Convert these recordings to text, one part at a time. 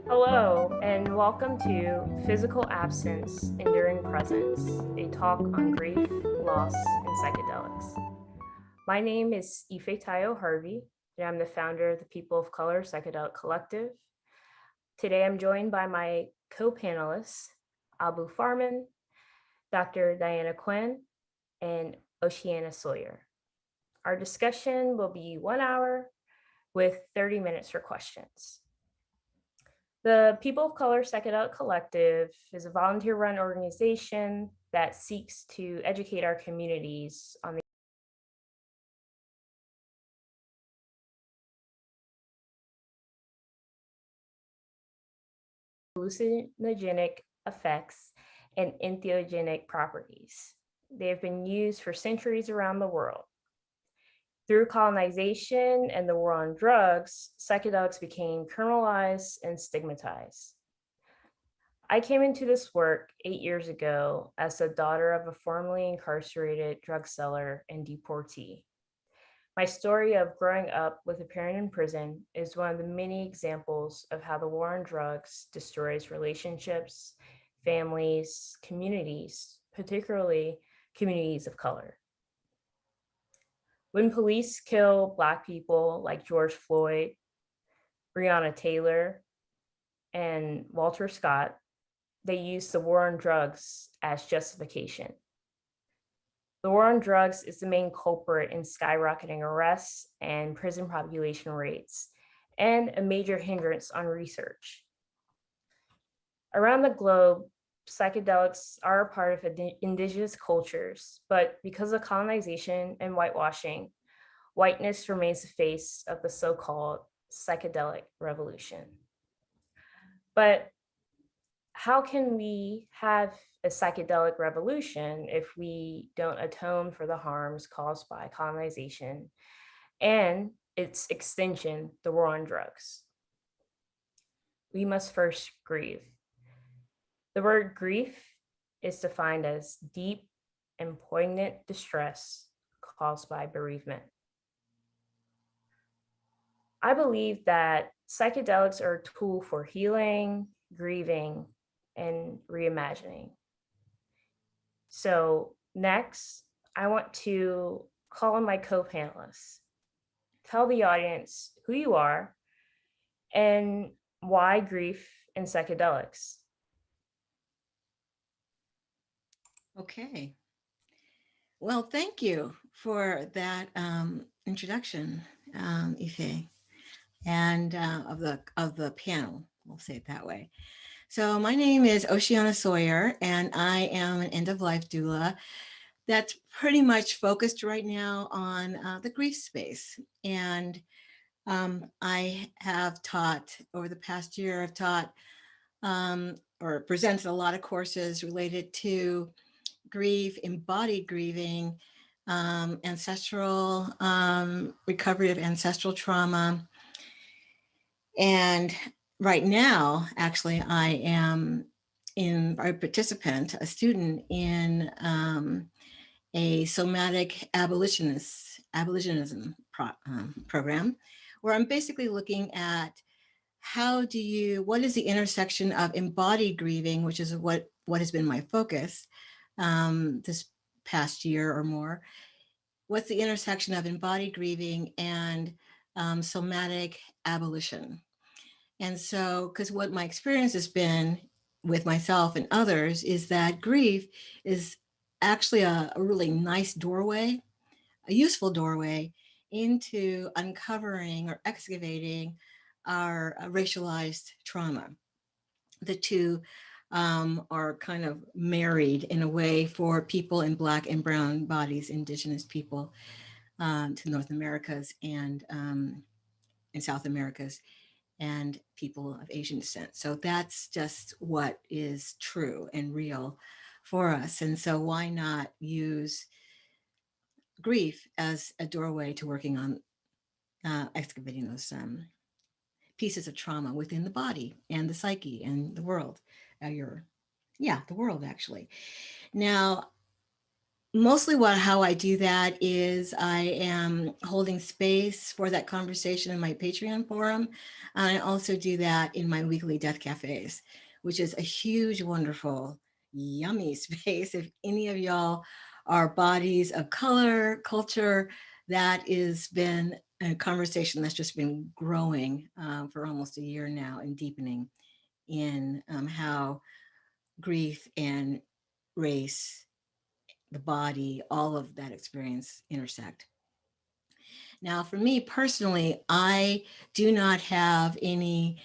Hello, and welcome to Physical Absence, Enduring Presence, a talk on grief, loss, and psychedelics. My name is Ifetayo Harvey, and I'm the founder of the People of Color Psychedelic Collective. Today, I'm joined by my co-panelists, Abu Farman, Dr. Diana Quinn, and Oceana Sawyer. Our discussion will be 1 hour with 30 minutes for questions. The People of Color Psychedelic Collective is a volunteer-run organization that seeks to educate our communities on the hallucinogenic effects and entheogenic properties. They have been used for centuries around the world. Through colonization and the war on drugs, psychedelics became criminalized and stigmatized. I came into this work 8 years ago as the daughter of a formerly incarcerated drug seller and deportee. My story of growing up with a parent in prison is one of the many examples of how the war on drugs destroys relationships, families, communities, particularly communities of color. When police kill Black people like George Floyd, Breonna Taylor, and Walter Scott, they use the war on drugs as justification. The war on drugs is the main culprit in skyrocketing arrests and prison population rates, and a major hindrance on research. Around the globe, psychedelics are a part of indigenous cultures, but because of colonization and whitewashing, whiteness remains the face of the so-called psychedelic revolution. But how can we have a psychedelic revolution if we don't atone for the harms caused by colonization and its extension, the war on drugs? We must first grieve. The word grief is defined as deep and poignant distress caused by bereavement. I believe that psychedelics are a tool for healing, grieving, and reimagining. So next, I want to call on my co-panelists. Tell the audience who you are and why grief and psychedelics. Okay. Well, thank you for that introduction, Ife, and of the panel. We'll say it that way. So my name is Oceana Sawyer, and I am an end-of-life doula that's pretty much focused right now on the grief space. And I have taught over the past year. I've taught or presented a lot of courses related to grief, embodied grieving, ancestral recovery of ancestral trauma. And right now, actually, I am a participant, a student in a Somatic Abolitionism program, where I'm basically looking at what is the intersection of embodied grieving, which is what has been my focus this past year or more, what's the intersection of embodied grieving and somatic abolition? And so, because what my experience has been with myself and others is that grief is actually a really nice doorway, a useful doorway into uncovering or excavating our racialized trauma. The two are kind of married in a way for people in Black and brown bodies, Indigenous people to North Americas and in South Americas, and people of Asian descent. So that's just what is true and real for us. And so why not use grief as a doorway to working on excavating those pieces of trauma within the body and the psyche and the world. The world actually. Now, mostly how I do that is I am holding space for that conversation in my Patreon forum. And I also do that in my weekly Death Cafes, which is a huge, wonderful, yummy space. If any of y'all are bodies of color, culture, that has been a conversation that's just been growing for almost a year now and deepening in how grief and race, the body, all of that experience intersect. Now, for me personally, I do not have any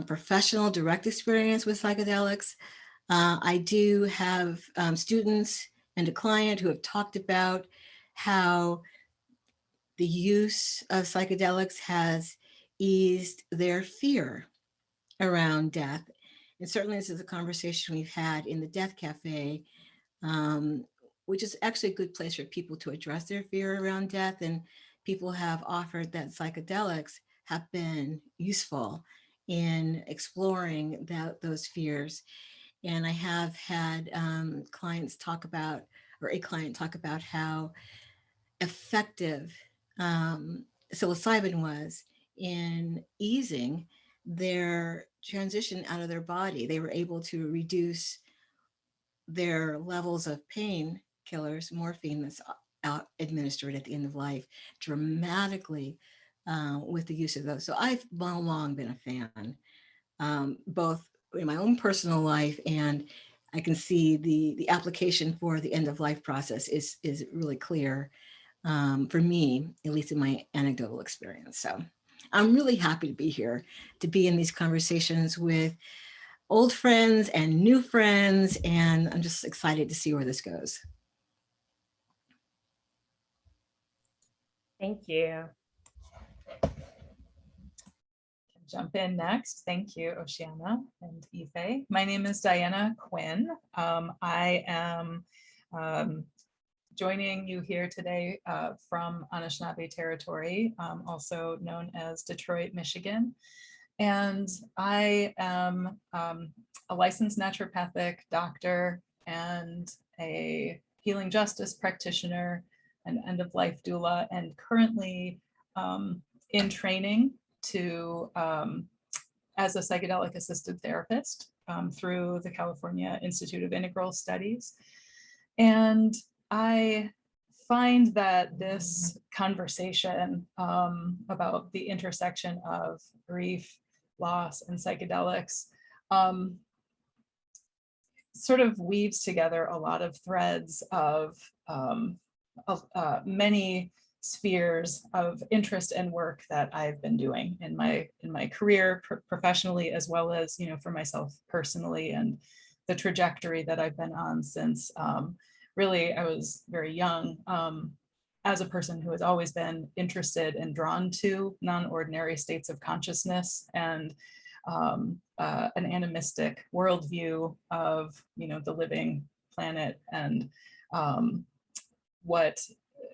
professional direct experience with psychedelics. I do have students and a client who have talked about how the use of psychedelics has eased their fear around death. And certainly this is a conversation we've had in the Death Cafe, um, which is actually a good place for people to address their fear around death. And people have offered that psychedelics have been useful in exploring those fears. And I have had clients talk about, or a client talk about how effective psilocybin was in easing their transition out of their body. They were able to reduce their levels of pain killers, morphine that's administered at the end of life, dramatically with the use of those. So I've long been a fan, both in my own personal life, and I can see the application for the end of life process is really clear for me, at least in my anecdotal experience. So I'm really happy to be here, to be in these conversations with old friends and new friends, and I'm just excited to see where this goes. Thank you. Jump in next. Thank you, Oceana and Ife. My name is Diana Quinn. I am joining you here today from Anishinaabe territory, also known as Detroit, Michigan. And I am a licensed naturopathic doctor and a healing justice practitioner and end-of-life doula, and currently in training to as a psychedelic assisted therapist through the California Institute of Integral Studies. And I find that this conversation about the intersection of grief, loss, and psychedelics sort of weaves together a lot of threads of many spheres of interest and work that I've been doing in my career professionally, as well as, you know, for myself personally, and the trajectory that I've been on since really I was very young, as a person who has always been interested and drawn to non-ordinary states of consciousness and an animistic worldview of, you know, the living planet and what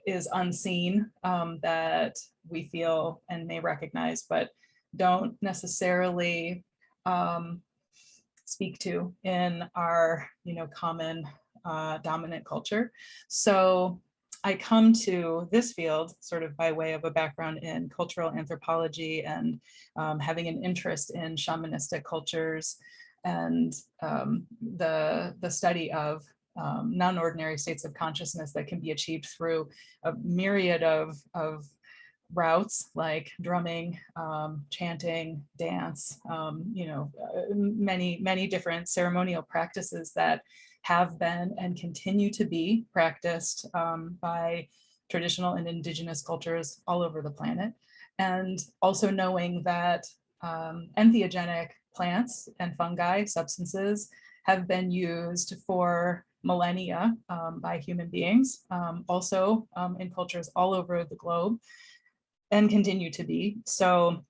is unseen that we feel and may recognize, but don't necessarily speak to in our, you know, common dominant culture. So I come to this field sort of by way of a background in cultural anthropology and having an interest in shamanistic cultures and the study of non-ordinary states of consciousness that can be achieved through a myriad of routes like drumming, chanting, dance, many different ceremonial practices that have been and continue to be practiced by traditional and indigenous cultures all over the planet. And also knowing that entheogenic plants and fungi, substances, have been used for millennia by human beings, also in cultures all over the globe, and continue to be. So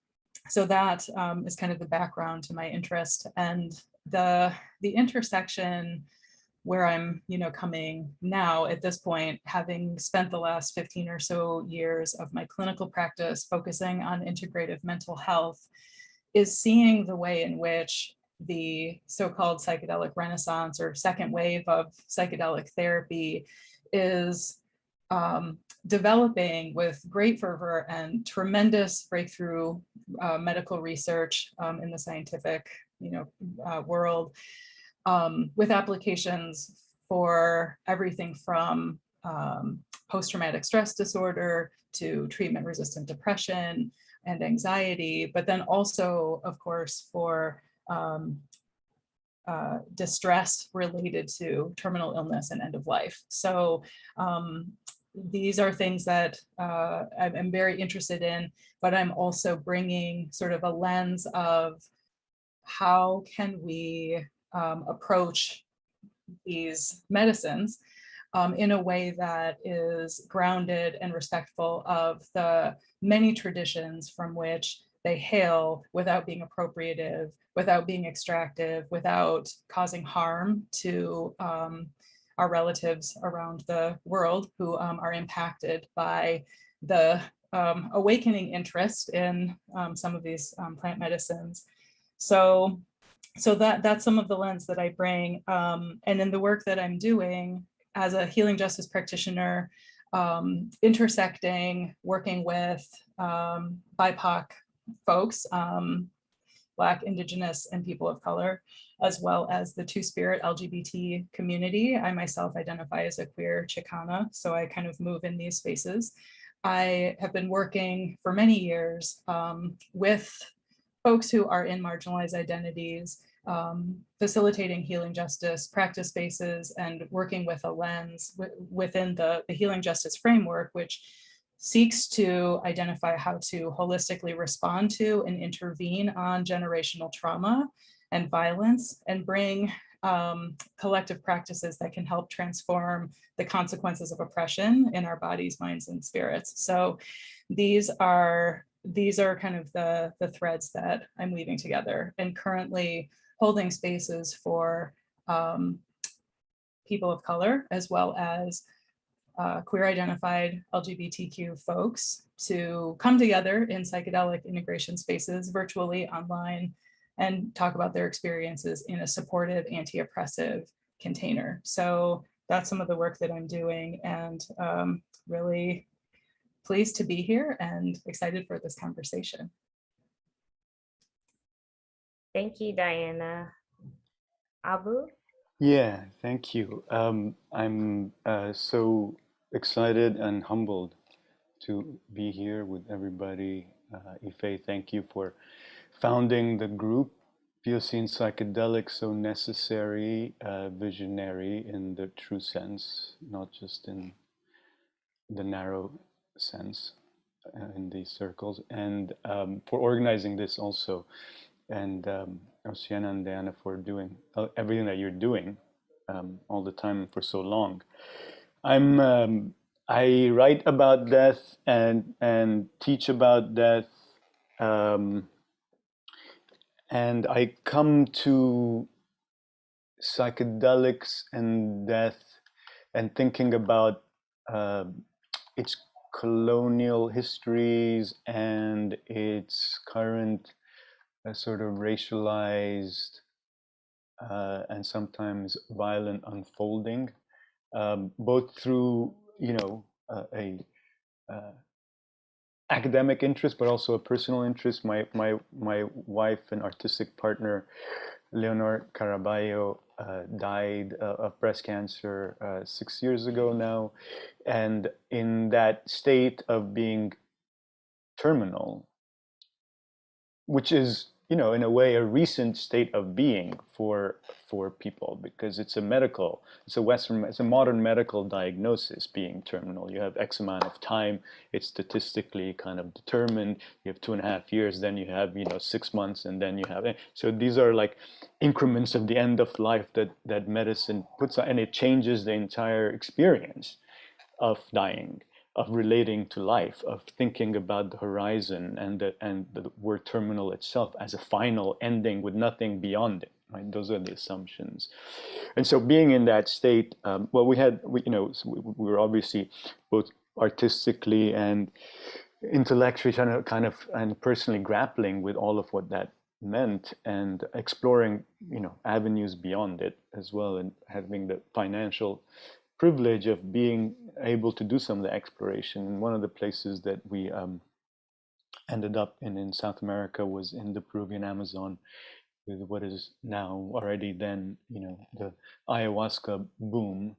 that is kind of the background to my interest, and the intersection where I'm, coming now at this point, having spent the last 15 or so years of my clinical practice focusing on integrative mental health, is seeing the way in which the so-called psychedelic renaissance or second wave of psychedelic therapy is developing with great fervor and tremendous breakthrough medical research in the scientific world, with applications for everything from post-traumatic stress disorder to treatment-resistant depression and anxiety, but then also, of course, for distress related to terminal illness and end of life. So these are things that I'm very interested in, but I'm also bringing sort of a lens of how can we approach these medicines in a way that is grounded and respectful of the many traditions from which they hail, without being appropriative, without being extractive, without causing harm to our relatives around the world who are impacted by the awakening interest in some of these plant medicines. So that's some of the lens that I bring. And in the work that I'm doing as a healing justice practitioner, intersecting, working with BIPOC folks, Black, Indigenous, and people of color, as well as the Two-Spirit LGBT community. I myself identify as a queer Chicana, so I kind of move in these spaces. I have been working for many years with folks who are in marginalized identities, facilitating healing justice practice spaces, and working with a lens within the healing justice framework, which seeks to identify how to holistically respond to and intervene on generational trauma and violence, and bring collective practices that can help transform the consequences of oppression in our bodies, minds, and spirits. So these are kind of the threads that I'm weaving together, and currently holding spaces for people of color, as well as queer identified LGBTQ folks, to come together in psychedelic integration spaces, virtually, online, and talk about their experiences in a supportive, anti-oppressive container. So that's some of the work that I'm doing, and really pleased to be here and excited for this conversation. Thank you, Diana. Abu? Yeah, thank you. I'm so excited and humbled to be here with everybody. Ife, thank you for founding the group. POC in Psychedelics, so necessary, visionary in the true sense, not just in the narrow sense in these circles, and for organizing this also, and Oceana and Diana for doing everything that you're doing all the time for so long. I write about death and teach about death, and I come to psychedelics and death and thinking about its colonial histories and its current sort of racialized and sometimes violent unfolding, both through a academic interest, but also a personal interest. My wife and artistic partner, Leonor Caraballo, died of breast cancer 6 years ago now. And in that state of being terminal, which is, you know, in a way, a recent state of being for people, because it's a modern medical diagnosis, being terminal. You have X amount of time, it's statistically kind of determined. You have 2.5 years, then you have, you know, 6 months, and then you have, so these are like increments of the end of life that medicine puts on, and it changes the entire experience of dying, of relating to life, of thinking about the horizon and the word terminal itself as a final ending with nothing beyond it. Right? Those are the assumptions. And so being in that state, well, we were obviously both artistically and intellectually trying to kind of, and personally grappling with all of what that meant, and exploring, you know, avenues beyond it as well, and having the financial privilege of being able to do some of the exploration. And one of the places that we ended up in South America was in the Peruvian Amazon, with what is now already then, you know, the ayahuasca boom.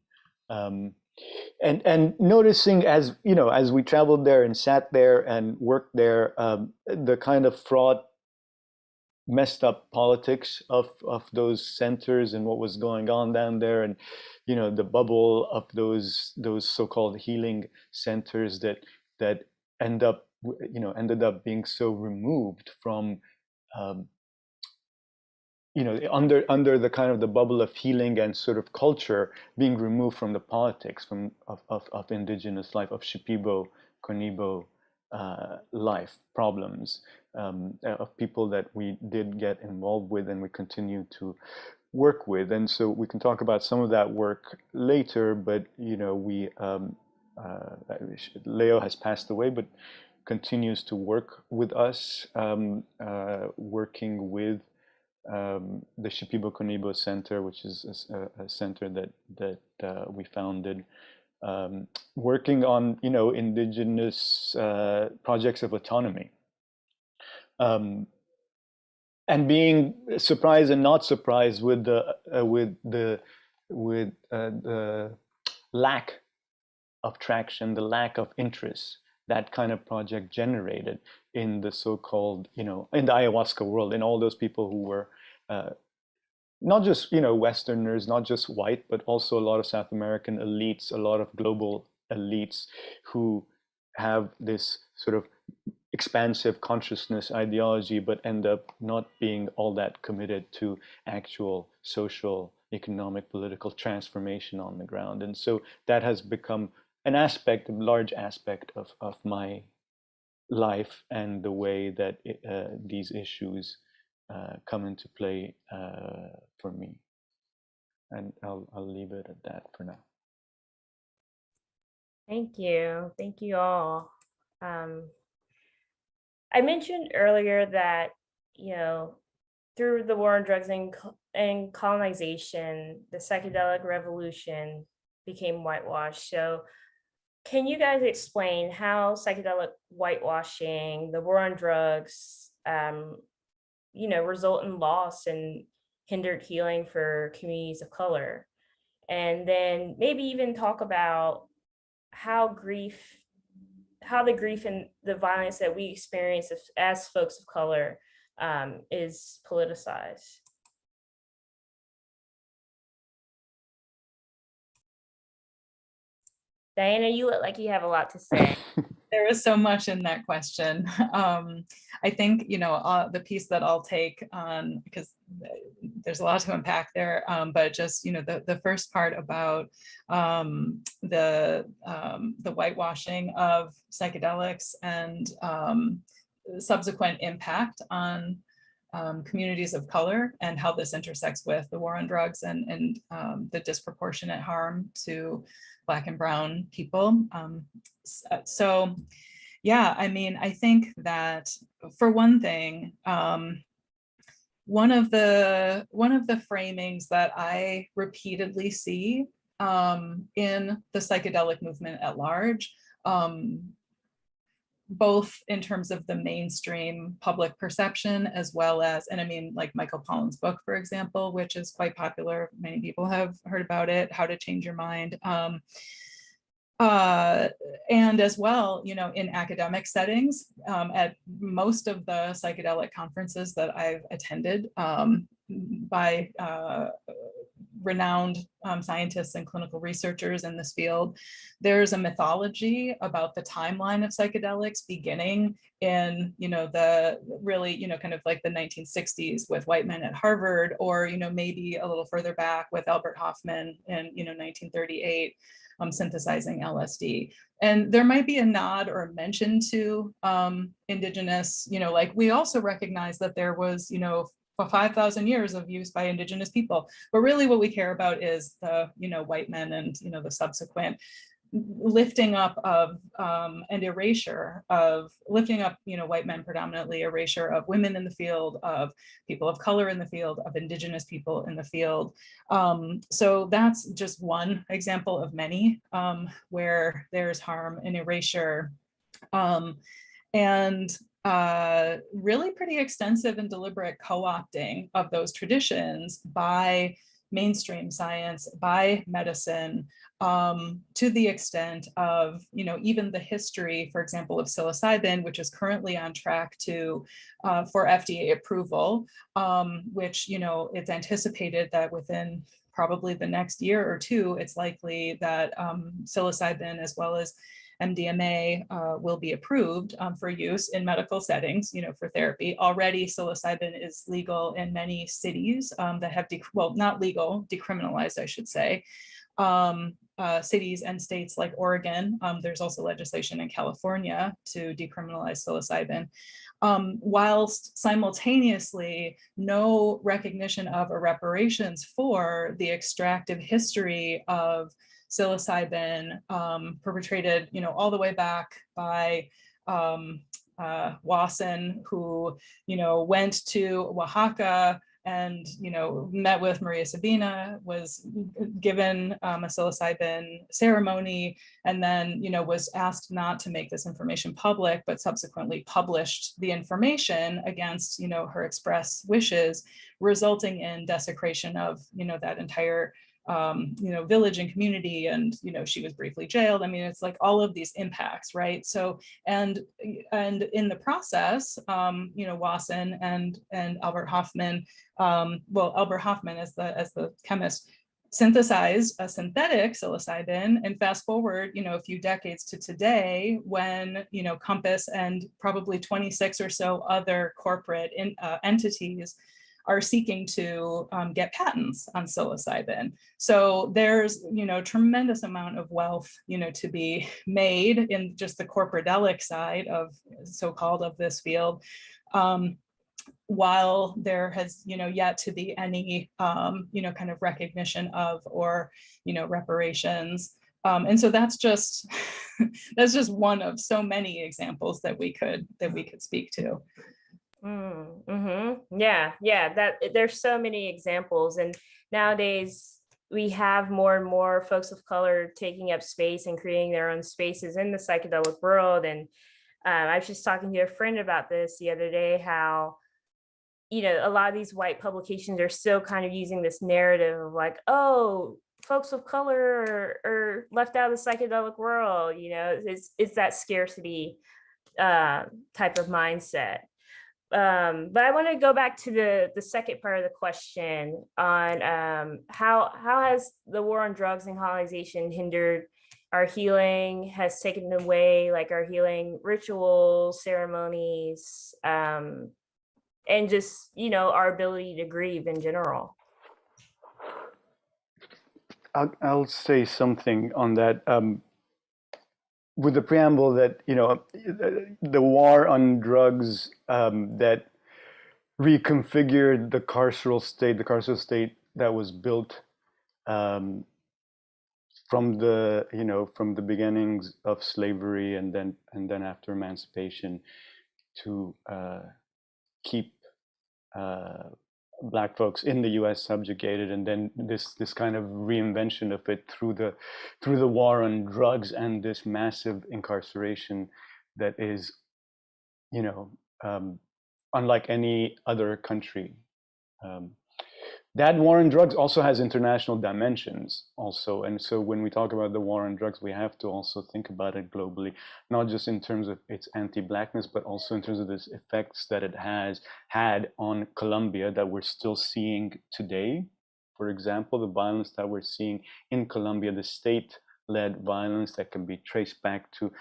And noticing, as you know, as we traveled there and sat there and worked there, the kind of fraught, messed up politics of those centers and what was going on down there, and you know, the bubble of those so-called healing centers that ended up being so removed from, you know, under the kind of the bubble of healing and sort of culture, being removed from the politics of indigenous life, of Shipibo, Konibo life problems, of people that we did get involved with and we continue to work with. And so we can talk about some of that work later, but you know, Leo has passed away, but continues to work with us, working with the Shipibo Konibo Center, which is a center that we founded, working on, you know, indigenous projects of autonomy, and being surprised and not surprised with the lack of traction, the lack of interest that kind of project generated in the so-called, you know, in the ayahuasca world, in all those people who were not just, you know, Westerners, not just white, but also a lot of South American elites, a lot of global elites who have this sort of expansive consciousness ideology, but end up not being all that committed to actual social, economic, political transformation on the ground. And so that has become an aspect, a large aspect of my life, and the way that these issues come into play for me. And I'll leave it at that for now. Thank you all. I mentioned earlier that, you know, through the war on drugs and colonization, the psychedelic revolution became whitewashed. So can you guys explain how psychedelic whitewashing, the war on drugs, you know, result in loss and hindered healing for communities of color? And then maybe even talk about how the grief and the violence that we experience as folks of color is politicized. Diana, you look like you have a lot to say. There is so much in that question. I think, you know, the piece that I'll take on, because there's a lot to unpack there, but just, you know, the first part about the whitewashing of psychedelics and subsequent impact on communities of color, and how this intersects with the war on drugs and the disproportionate harm to Black and Brown people. So yeah, I mean, I think that for one thing, one of the framings that I repeatedly see in the psychedelic movement at large both in terms of the mainstream public perception, as well as, and I mean, like Michael Pollan's book, for example, which is quite popular. Many people have heard about it, How to Change Your Mind. And as well, you know, in academic settings, at most of the psychedelic conferences that I've attended by renowned scientists and clinical researchers in this field, there's a mythology about the timeline of psychedelics beginning in, you know, the really, you know, kind of like the 1960s with white men at Harvard, or, you know, maybe a little further back with Albert Hofmann in, you know, 1938. Synthesizing LSD. And there might be a nod or a mention to indigenous, you know, like we also recognize that there was, you know, for 5,000 years of use by indigenous people. But really what we care about is the, you know, white men and, you know, the subsequent lifting up of and erasure of, lifting up, you know, white men predominantly, erasure of women in the field, of people of color in the field, of indigenous people in the field. So that's just one example of many where there's harm and erasure. And really pretty extensive and deliberate co-opting of those traditions by mainstream science, by medicine, to the extent of, you know, even the history, for example, of psilocybin, which is currently on track to for FDA approval, which, you know, it's anticipated that within probably the next year or two, it's likely that psilocybin as well as MDMA will be approved for use in medical settings, you know, for therapy. Already psilocybin is legal in many cities that have, well, not legal, decriminalized, I should say. Cities and states like Oregon. There's also legislation in California to decriminalize psilocybin. Whilst simultaneously no recognition of or reparations for the extractive history of psilocybin perpetrated, you know, all the way back by Wasson, who, you know, went to Oaxaca and, you know, met with Maria Sabina, was given a psilocybin ceremony, and then, you know, was asked not to make this information public, but subsequently published the information against, you know, her express wishes, resulting in desecration of, you know, that entire you know, village and community, and, you know, she was briefly jailed. I mean, it's like all of these impacts, right? So, and in the process, you know, Wasson and Albert Hofmann, well, Albert Hofmann as the chemist, synthesized a synthetic psilocybin, and fast forward, you know, a few decades to today, when, you know, Compass and probably 26 or so other corporate entities are seeking to get patents on psilocybin. So there's, you know, tremendous amount of wealth, you know, to be made in just the corporatelic side of so-called of this field, while there has, you know, yet to be any, you know, kind of recognition of, or, you know, reparations. And so that's just that's just one of so many examples that we could speak to. Yeah, that there's so many examples, and nowadays we have more and more folks of color taking up space and creating their own spaces in the psychedelic world. And I was just talking to a friend about this the other day, how, you know, a lot of these white publications are still kind of using this narrative of like, oh, folks of color are left out of the psychedelic world, you know, it's that scarcity type of mindset. But I want to go back to the second part of the question on how has the war on drugs and colonization hindered our healing, has taken away like our healing rituals, ceremonies, and just, you know, our ability to grieve in general. I'll say something on that. With the preamble that, you know, the war on drugs that reconfigured the carceral state that was built from the, you know, from the beginnings of slavery and then after emancipation to keep Black folks in the U.S. subjugated, and then this kind of reinvention of it through the war on drugs and this massive incarceration that is you know, unlike any other country. Um, that war on drugs also has international dimensions also. And so when we talk about the war on drugs, we have to also think about it globally, not just in terms of its anti-blackness, but also in terms of the effects that it has had on Colombia that we're still seeing today. For example, the violence that we're seeing in Colombia, the state-led violence that can be traced back to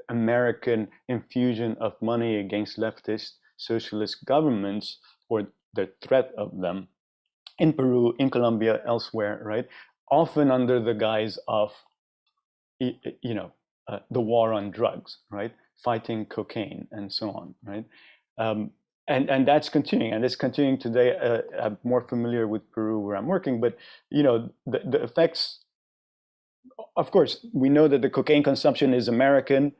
American infusion of money against leftist socialist governments, or the threat of them, in Peru, in Colombia, elsewhere, right? Often under the guise of, the war on drugs, right? Fighting cocaine and so on, right? And that's continuing, and it's continuing today. I'm more familiar with Peru where I'm working, but the effects. Of course, we know that the cocaine consumption is American.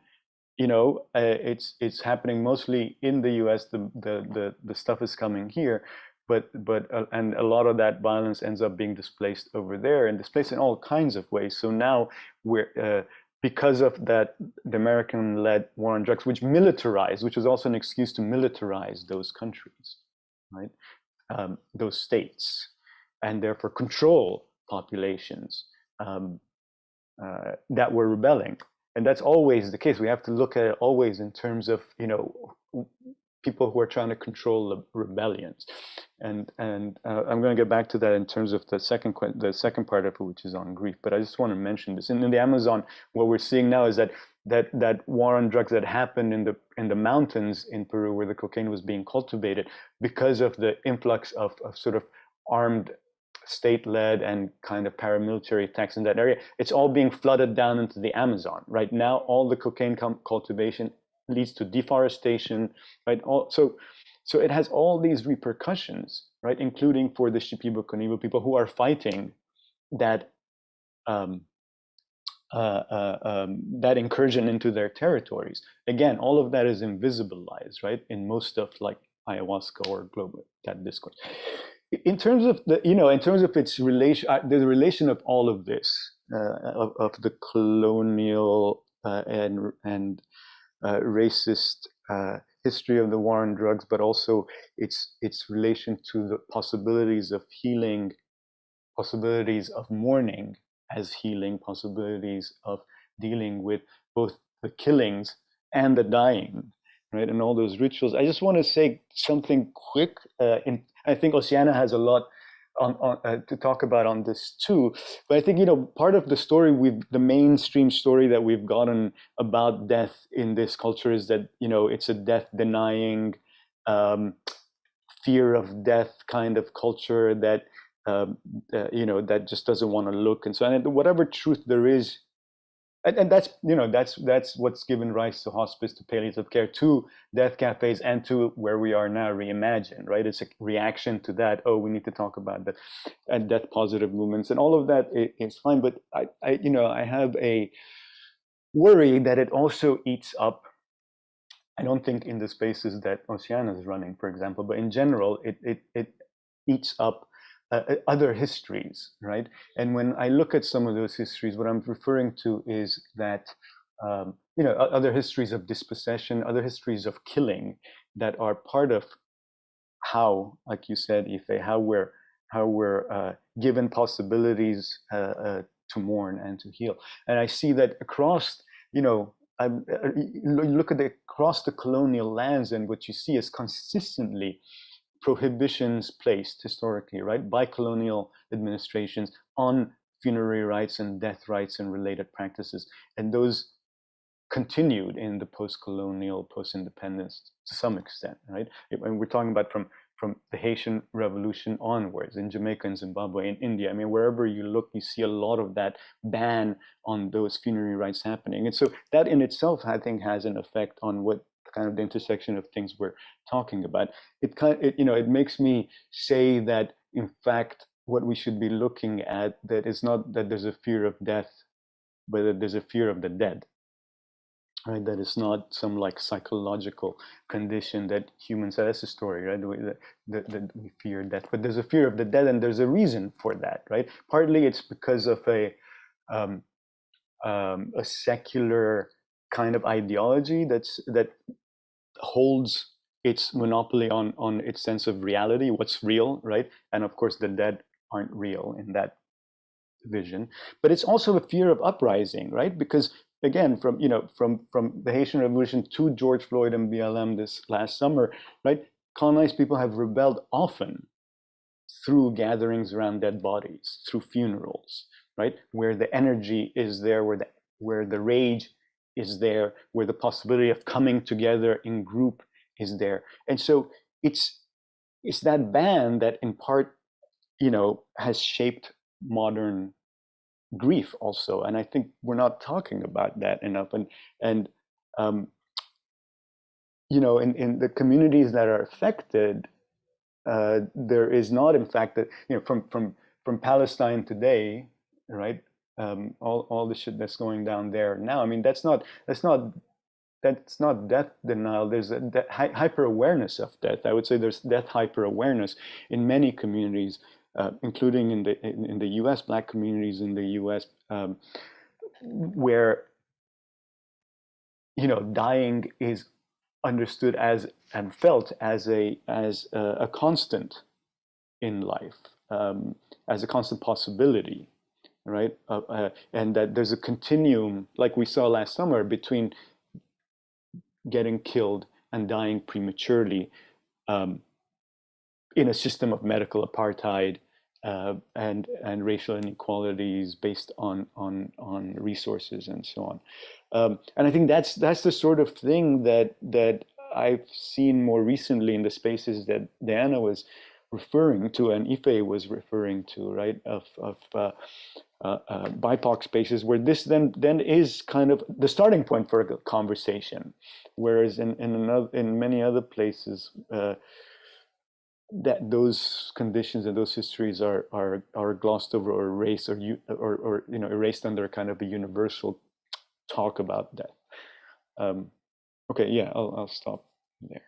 It's happening mostly in the U.S. The stuff is coming here, but and a lot of that violence ends up being displaced over there, and displaced in all kinds of ways. So now we're because of that, the American-led war on drugs, which was also an excuse to militarize those countries, right? Those states, and therefore control populations that were rebelling. And that's always the case. We have to look at it always in terms of people who are trying to control the rebellions. And I'm going to get back to that in terms of the second part of it, which is on grief. But I just want to mention this. In the Amazon, what we're seeing now is that war on drugs that happened in the mountains in Peru, where the cocaine was being cultivated, because of the influx of sort of armed, state-led and kind of paramilitary attacks in that area, it's all being flooded down into the Amazon. Right now, all the cocaine cultivation leads to deforestation, right? So it has all these repercussions, right? Including for the Shipibo Konibo people who are fighting that that incursion into their territories. Again, all of that is invisibilized, right? In most of like ayahuasca or global, that discourse. In terms of its relation, the relation of all of this, of the colonial and racist history of the war on drugs, but also its relation to the possibilities of healing, possibilities of mourning as healing, possibilities of dealing with both the killings and the dying, right? And all those rituals. I just want to say something quick. I think Oceana has a lot to talk about on this too. But I think, part of the story, the mainstream story that we've gotten about death in this culture is that, it's a death denying, fear of death kind of culture that, that just doesn't want to look. And so, and whatever truth there is, and that's what's given rise to hospice, to palliative care, to death cafes, and to where we are now, Reimagine, right? It's a reaction to that. Oh, we need to talk about that, and death positive movements, and all of that is fine. But I have a worry that it also eats up. I don't think in the spaces that Oceana is running, for example, but in general, it eats up other histories, right? And when I look at some of those histories, what I'm referring to is that, other histories of dispossession, other histories of killing that are part of how, like you said, Ife, how we're given possibilities to mourn and to heal. And I see that across, you look at across the colonial lands, and what you see is consistently prohibitions placed historically, right, by colonial administrations on funerary rites and death rites and related practices. And those continued in the post-colonial, post-independence to some extent, right? And we're talking about from the Haitian Revolution onwards, in Jamaica and Zimbabwe, in India. I mean, wherever you look, you see a lot of that ban on those funerary rites happening. And so that in itself, I think, has an effect on what kind of the intersection of things we're talking about. It makes me say that, in fact, what we should be looking at, that it's not that there's a fear of death, but that there's a fear of the dead, right? That it's not some like psychological condition that humans, that's a story, right? That we fear death, but there's a fear of the dead, and there's a reason for that, right? Partly it's because of a secular kind of ideology that holds its monopoly on its sense of reality, what's real, right? And of course, the dead aren't real in that vision. But it's also a fear of uprising, right? Because again, from the Haitian Revolution to George Floyd and BLM this last summer, right? Colonized people have rebelled often through gatherings around dead bodies, through funerals, right? Where the energy is there, where the rage is there, where the possibility of coming together in group is there. And so it's that band that in part, has shaped modern grief also. And I think we're not talking about that enough. And in the communities that are affected, there is not, in fact, that from Palestine today, right? All the shit that's going down there now. I mean, that's not death denial. There's a hyper awareness of death. I would say there's death hyper awareness in many communities, including in the U.S. Black communities in the U.S. Where dying is understood as and felt as a constant in life, as a constant possibility, right? And that there's a continuum, like we saw last summer, between getting killed and dying prematurely in a system of medical apartheid and racial inequalities based on resources and so on. And I think that's the sort of thing that I've seen more recently in the spaces that Diana was referring to and Ife was referring to, right? Of BIPOC spaces, where this then is kind of the starting point for a conversation, whereas in many other places that those conditions and those histories are glossed over or erased or erased under kind of a universal talk about that. Okay, yeah, I'll stop there.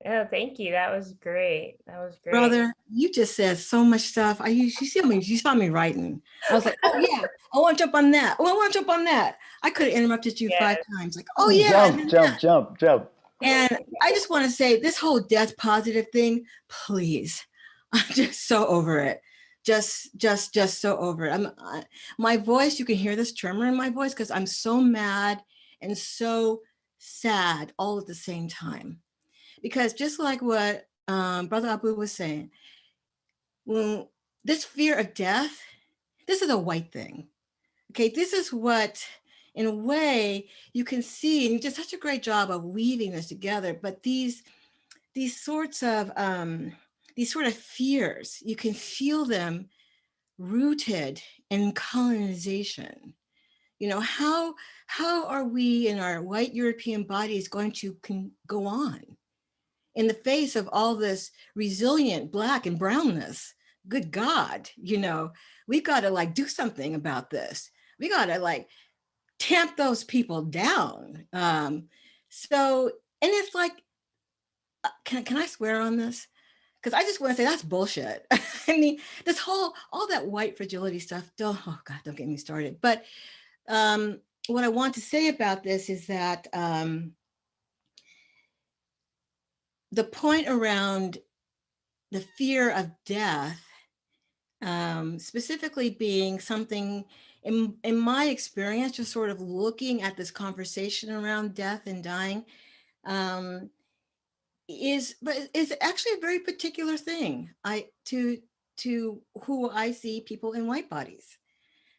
Yeah, thank you. That was great. Brother, you just said so much stuff. You saw me writing. I was like, oh yeah, I want to jump on that. Oh, I want to jump on that. I could have interrupted you 5 times. Like, oh yeah. Jump. And I just want to say this whole death positive thing, please. I'm just so over it. Just so over it. My voice, you can hear this tremor in my voice because I'm so mad and so sad all at the same time. Because just like what Brother Abu was saying, when this fear of death, this is a white thing. Okay, this is what, in a way, you can see, and you did such a great job of weaving this together. But these sort of fears, you can feel them rooted in colonization. How are we in our white European bodies going to go on in the face of all this resilient Black and brownness? Good God, we've got to do something about this. We got to tamp those people down. So, and it's can I swear on this? Because I just want to say that's bullshit. I mean, all that white fragility stuff, don't get me started. But what I want to say about this is that the point around the fear of death, specifically being something in my experience, just sort of looking at this conversation around death and dying, is actually a very particular thing to who I see people in white bodies,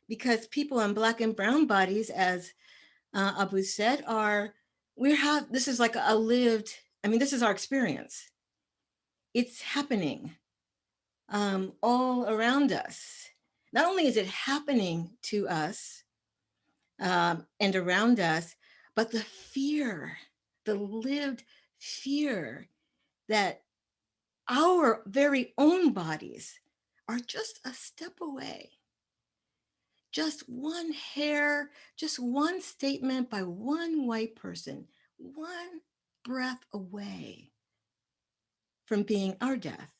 because people in Black and brown bodies, as Abu said, this is like a lived, this is our experience. It's happening all around us. Not only is it happening to us and around us, but the fear, the lived fear that our very own bodies are just a step away. Just one hair, just one statement by one white person, one breath away from being our death.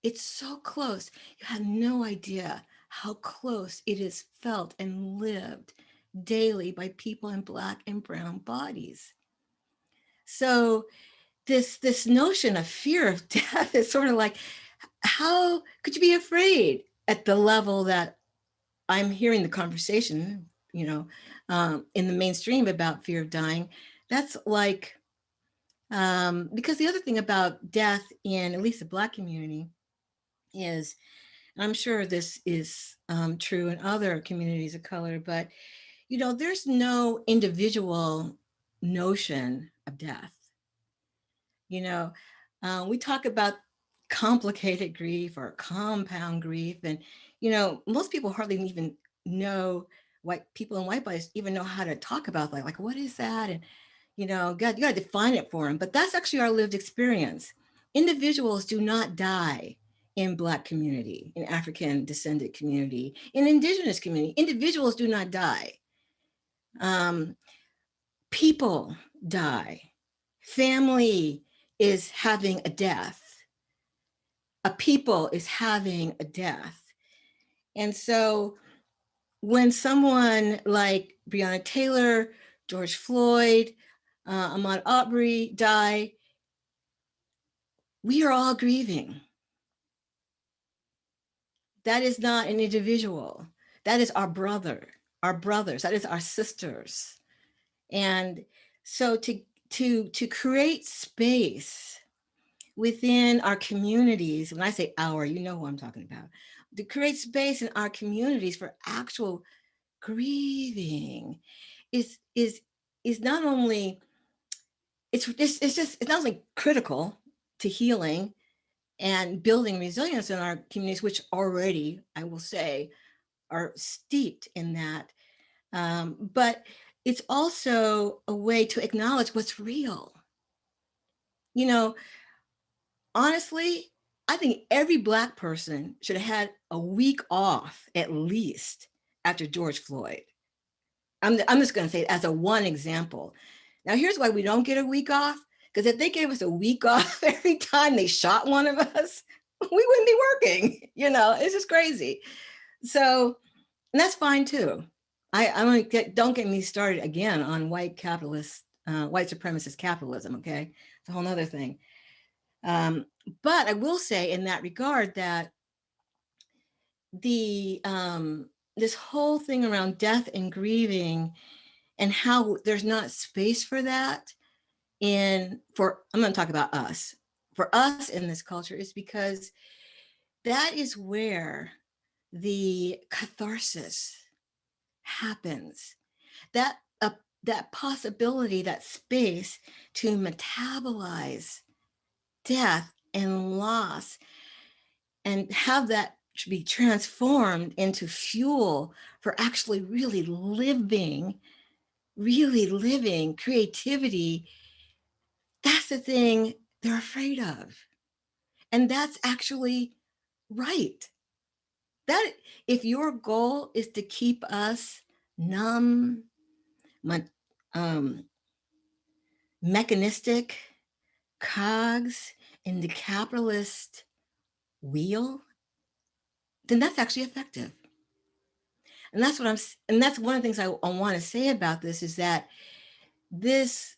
It's so close. You have no idea how close it is felt and lived daily by people in Black and brown bodies. So this notion of fear of death is sort of like, how could you be afraid at the level that I'm hearing the conversation, in the mainstream about fear of dying? That's like, because the other thing about death in at least the Black community is, and I'm sure this is true in other communities of color, but there's no individual notion of death. We talk about complicated grief or compound grief, and most people hardly even know, white people in white bodies even know how to talk about that. Like, what is that? And God, you got to define it for them. But that's actually our lived experience. Individuals do not die in Black community, in African descendant community, in Indigenous community. Individuals do not die. People die. Family is having a death. A people is having a death. And so when someone like Breonna Taylor, George Floyd, Ahmaud Arbery die, we are all grieving. That is not an individual. That is our brothers, that is our sisters. And so to create space within our communities, when I say our, you know who I'm talking about, to create space in our communities for actual grieving is not only, it's not only critical to healing and building resilience in our communities, which already, I will say, are steeped in that. But it's also a way to acknowledge what's real. Honestly, I think every Black person should have had a week off at least after George Floyd. I'm just going to say it as a one example. Now, here's why we don't get a week off. Because if they gave us a week off every time they shot one of us, we wouldn't be working. It's just crazy. So, and that's fine too. Don't get me started again on white supremacist capitalism. Okay, it's a whole nother thing. But I will say in that regard that this whole thing around death and grieving and how there's not space for that I'm going to talk about us. For us in this culture is because that is where the catharsis happens. That possibility, that space to metabolize death and loss and have that be transformed into fuel for actually really living creativity. That's the thing they're afraid of. And that's actually right. That if your goal is to keep us numb, mechanistic cogs in the capitalist wheel, then that's actually effective. And that's one of the things I want to say about this is that this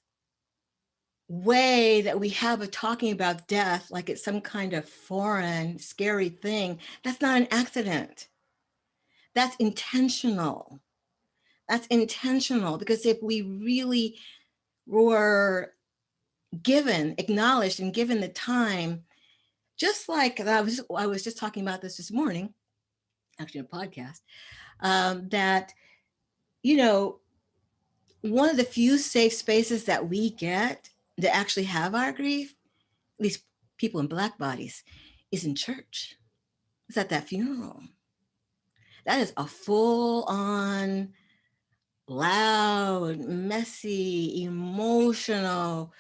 way that we have of talking about death like it's some kind of foreign, scary thing, that's not an accident. That's intentional. Because if we really were acknowledged and given the time, just like I was just talking about this morning, actually a podcast, that, one of the few safe spaces that we get to actually have our grief, at least people in Black bodies, is in church. It's at that funeral. That is a full-on, loud, messy, emotional,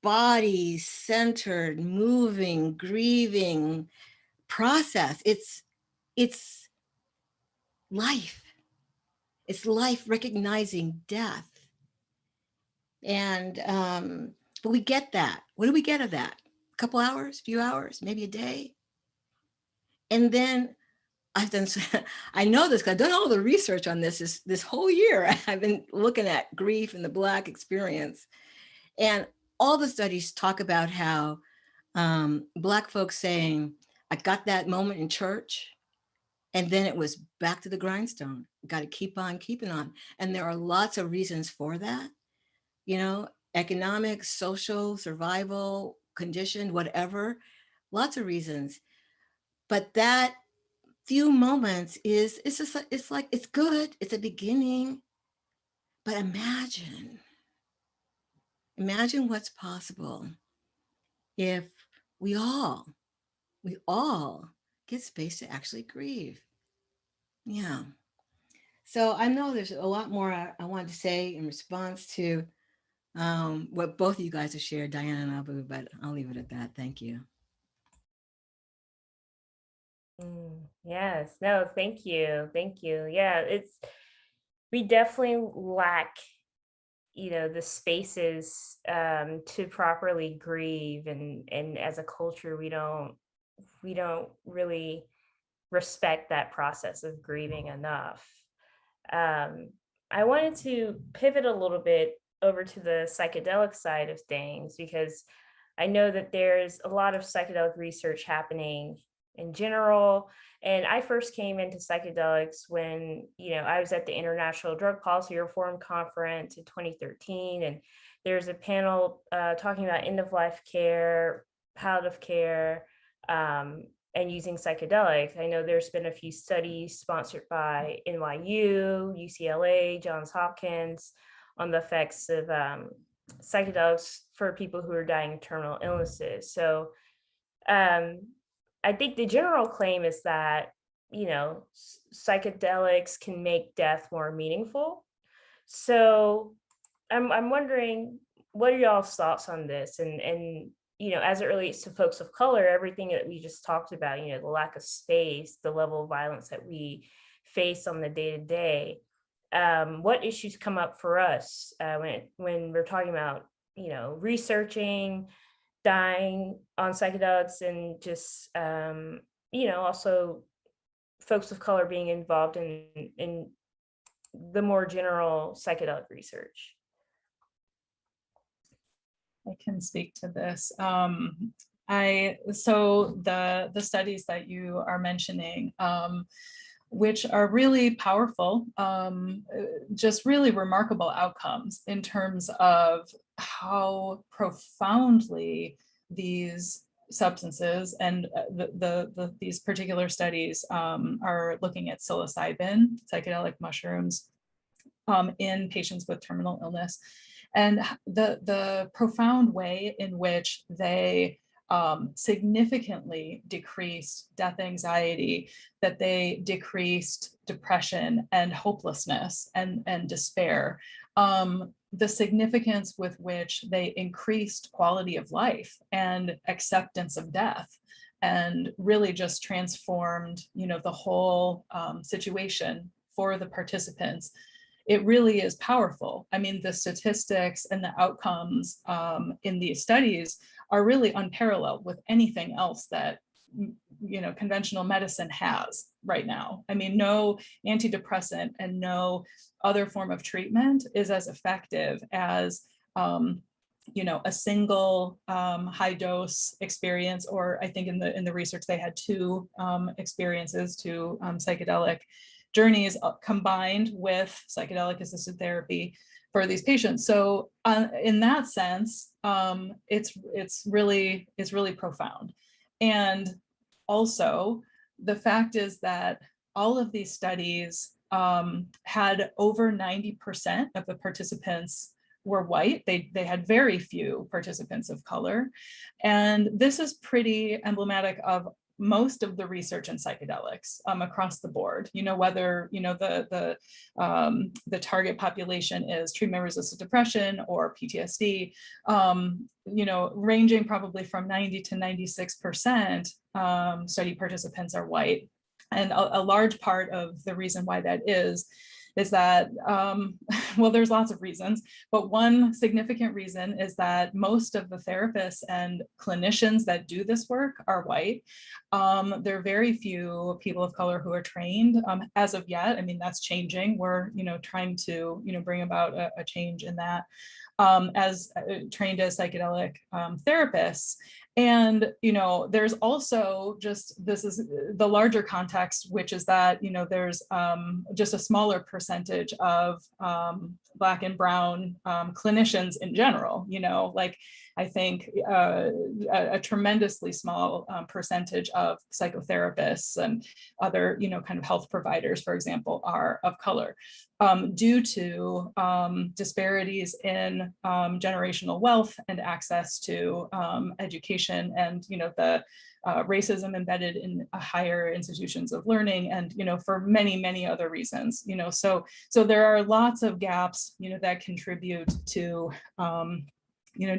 body-centered, moving, grieving process. It's life. It's life recognizing death. And but we get that. What do we get of that? A couple hours, few hours, maybe a day. And then I've done, I know this because I've done all the research on this whole year. I've been looking at grief and the Black experience. And all the studies talk about how Black folks saying, I got that moment in church, and then it was back to the grindstone. Got to keep on keeping on. And there are lots of reasons for that, you know, economic, social, survival, condition, whatever, lots of reasons. But that few moments it's just it's like, it's good, it's a beginning, but imagine what's possible if we all get space to actually grieve. Yeah. So I know there's a lot more I wanted to say in response to what both of you guys have shared, Diana and Abu, but I'll leave it at that. Thank you. Yes, no, thank you. Thank you. Yeah, we definitely lack, the spaces to properly grieve, and as a culture, we don't really respect that process of grieving enough. I wanted to pivot a little bit over to the psychedelic side of things, because I know that there's a lot of psychedelic research happening in general. And I first came into psychedelics when, I was at the International Drug Policy Reform Conference in 2013. And there's a panel talking about end-of-life care, palliative care, and using psychedelics. I know there's been a few studies sponsored by NYU, UCLA, Johns Hopkins on the effects of psychedelics for people who are dying of terminal illnesses. So I think the general claim is that, psychedelics can make death more meaningful. So I'm wondering, what are y'all's thoughts on this? And as it relates to folks of color, everything that we just talked about, the lack of space, the level of violence that we face on the day-to-day, what issues come up for us when we're talking about, researching, dying on psychedelics, and just, also folks of color being involved in the more general psychedelic research? I can speak to this. So the studies that you are mentioning, which are really powerful, just really remarkable outcomes in terms of how profoundly these substances and these particular studies are looking at psilocybin, psychedelic mushrooms, in patients with terminal illness, and the profound way in which they significantly decreased death anxiety, that they decreased depression and hopelessness and despair, the significance with which they increased quality of life and acceptance of death, and really just transformed, the whole situation for the participants. It really is powerful. I mean, the statistics and the outcomes in these studies are really unparalleled with anything else that, conventional medicine has right now. I mean, no antidepressant and no other form of treatment is as effective as, a single high dose experience, or I think in the research they had two experiences, two psychedelic journeys combined with psychedelic assisted therapy for these patients. So in that sense, it's really profound. And also the fact is that all of these studies had over 90% of the participants were white. They had very few participants of color. And this is pretty emblematic of most of the research in psychedelics across the board, whether, the target population is treatment-resistant depression or PTSD, ranging probably from 90 to 96% study participants are white. And a large part of the reason why that is is that, well, there's lots of reasons, but one significant reason is that most of the therapists and clinicians that do this work are white. There are very few people of color who are trained as of yet. I mean, that's changing. We're, trying to, bring about a change in that as trained as psychedelic therapists. And, there's also just, this is the larger context, which is that, there's just a smaller percentage of Black and Brown clinicians in general, like I think a tremendously small percentage of psychotherapists and other, kind of health providers, for example, are of color. Due to disparities in generational wealth and access to education and the racism embedded in higher institutions of learning, and for many other reasons. So there are lots of gaps that contribute to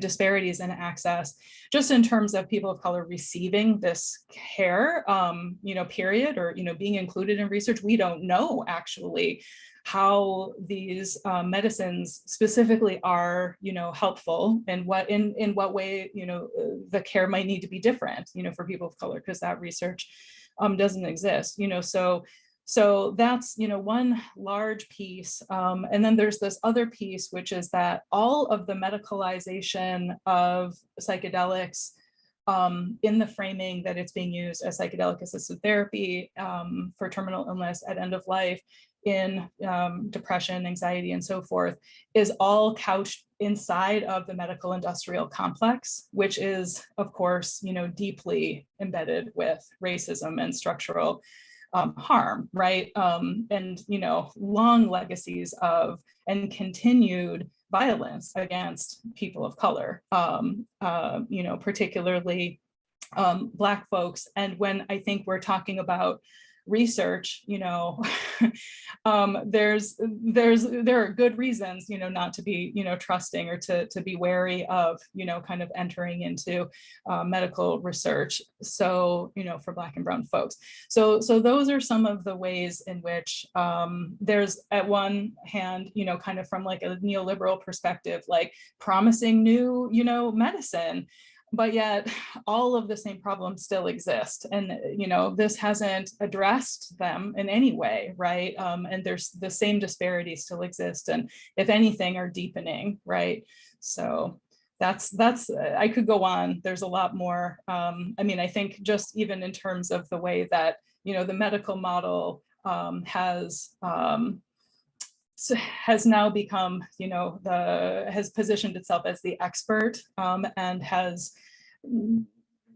disparities in access, just in terms of people of color receiving this care, period, or being included in research. We don't know actually how these medicines specifically are, helpful, and in what way, the care might need to be different, for people of color, because that research doesn't exist, so that's, one large piece. And then there's this other piece, which is that all of the medicalization of psychedelics in the framing that it's being used as psychedelic assisted therapy for terminal illness at end of life, in depression, anxiety, and so forth, is all couched inside of the medical industrial complex, which is, of course, deeply embedded with racism and structural harm, right? And, long legacies of and continued violence against people of color, particularly Black folks. And when I think we're talking about research, there are good reasons, not to be, trusting, or to be wary of, kind of entering into medical research. So, for Black and Brown folks. So those are some of the ways in which there's, at one hand, kind of from like a neoliberal perspective, like promising new, medicine, but yet all of the same problems still exist. And, this hasn't addressed them in any way, right? And there's the same disparities still exist, and if anything are deepening, right? So that's I could go on. There's a lot more. I mean, I think just even in terms of the way that, the medical model has now become, has positioned itself as the expert, and has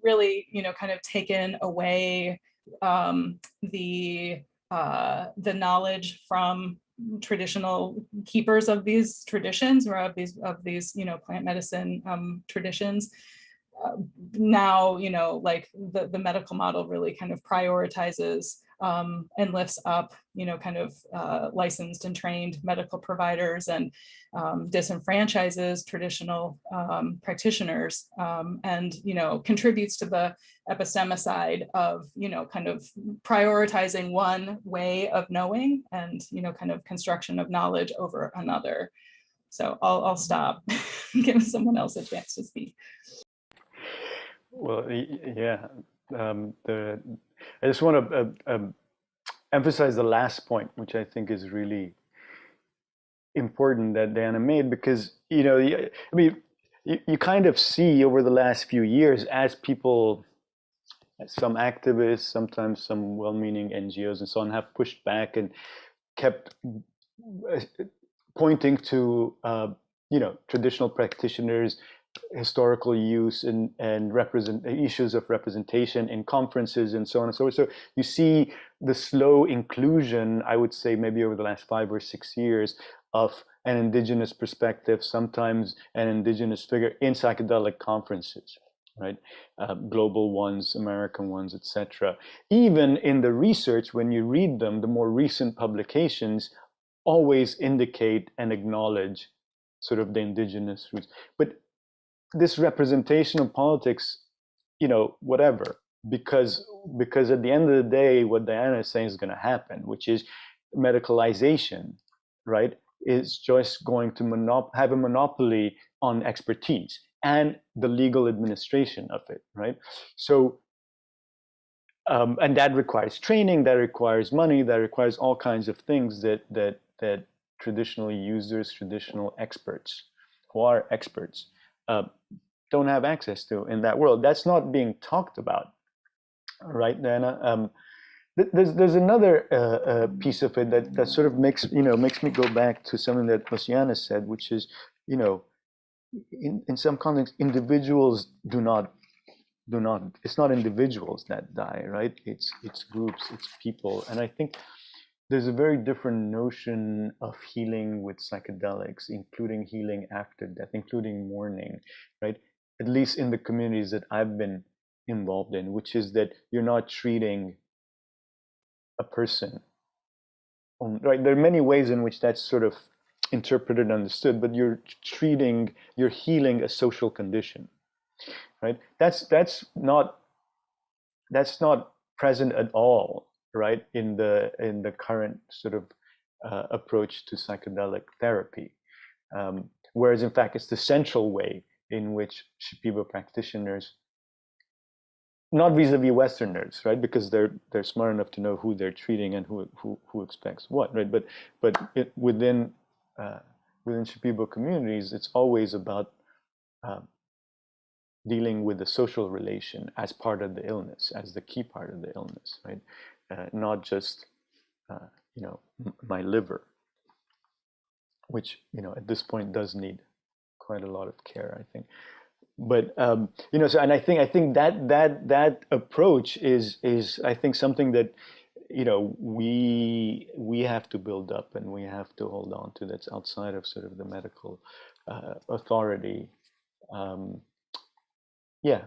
really, kind of taken away the knowledge from traditional keepers of these traditions, or of these plant medicine traditions. Now, like the medical model really kind of prioritizes and lifts up, kind of licensed and trained medical providers, and disenfranchises traditional practitioners, and, contributes to the epistemicide of, kind of prioritizing one way of knowing, and, kind of construction of knowledge over another. So I'll stop, give someone else a chance to speak. Well, yeah, I just want to emphasize the last point, which I think is really important, that Diana made, because, I mean, you kind of see over the last few years, as people, some activists, sometimes some well-meaning NGOs and so on, have pushed back and kept pointing to, traditional practitioners, historical use, and issues of representation in conferences and so on and so forth. So you see the slow inclusion, I would say maybe over the last 5 or 6 years, of an indigenous perspective, sometimes an indigenous figure, in psychedelic conferences, right? Global ones, American ones, etc. Even in the research, when you read them, the more recent publications always indicate and acknowledge sort of the indigenous roots. But this representational politics, whatever, because at the end of the day, what Diana is saying is going to happen, which is medicalization right, is just going to have a monopoly on expertise and the legal administration of it, right? So, and that requires training, that requires money, that requires all kinds of things that traditional users, traditional experts, who are experts, uh, don't have access to in that world. That's not being talked about, right, Diana? There's another piece of it that sort of makes me go back to something that Luciana said, which is, in some contexts, individuals do not. It's not individuals that die, right? It's groups, it's people, and I think there's a very different notion of healing with psychedelics, including healing after death, including mourning, right? At least in the communities that I've been involved in, which is that you're not treating a person, right? There are many ways in which that's sort of interpreted and understood, but you're healing a social condition, right? That's not present at all, right, in the current sort of approach to psychedelic therapy. Whereas in fact, it's the central way in which Shipibo practitioners, not vis-a-vis Westerners, right, because they're smart enough to know who they're treating and who expects what, right? But within Shipibo communities, it's always about dealing with the social relation as part of the illness, as the key part of the illness, right? Not just my liver, which at this point does need quite a lot of care, I think. But so, and I think that approach is I think something that we have to build up and we have to hold on to. That's outside of sort of the medical authority. Yeah.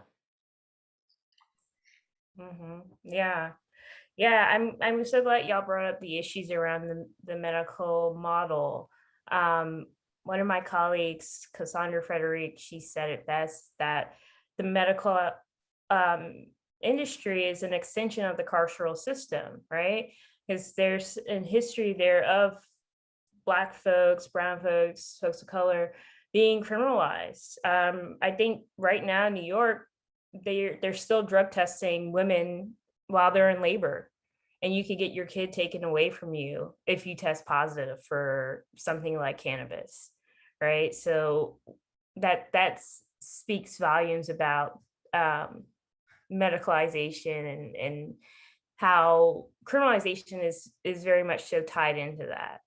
Yeah. Yeah, I'm so glad y'all brought up the issues around the medical model. One of my colleagues, Cassandra Frederick, she said it best, that the medical industry is an extension of the carceral system, right? Because there's a history there of Black folks, brown folks, folks of color being criminalized. I think right now in New York, they're still drug testing women while they're in labor, and you could get your kid taken away from you if you test positive for something like cannabis, right? So that speaks volumes about medicalization and how criminalization is very much so tied into that.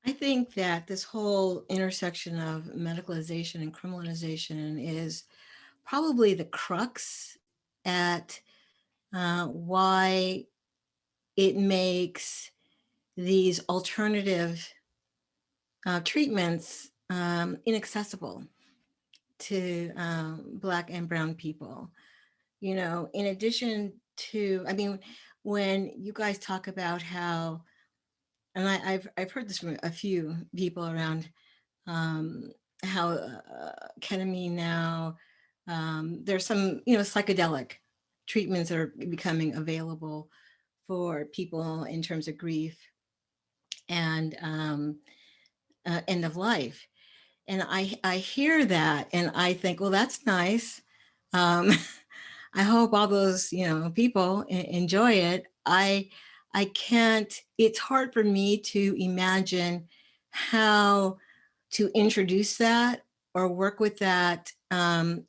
I think that this whole intersection of medicalization and criminalization is probably the crux at why it makes these alternative treatments inaccessible to Black and brown people. In addition to, I mean, when you guys talk about how, and I've heard this from a few people around how ketamine now, there's some, psychedelic treatments that are becoming available for people in terms of grief and end of life. And I hear that and I think, well, that's nice. I hope all those, people enjoy it. I can't, it's hard for me to imagine how to introduce that or work with that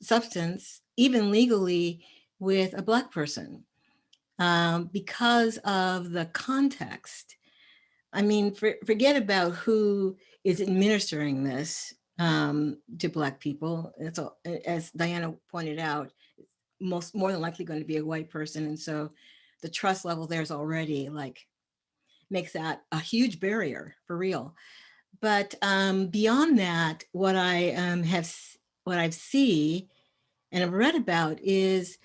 substance, even legally, with a Black person because of the context. I mean, forget about who is administering this to Black people. It's all, as Diana pointed out, more than likely going to be a white person. And so the trust level there's already like makes that a huge barrier for real. But beyond that, what I've seen and have read about is,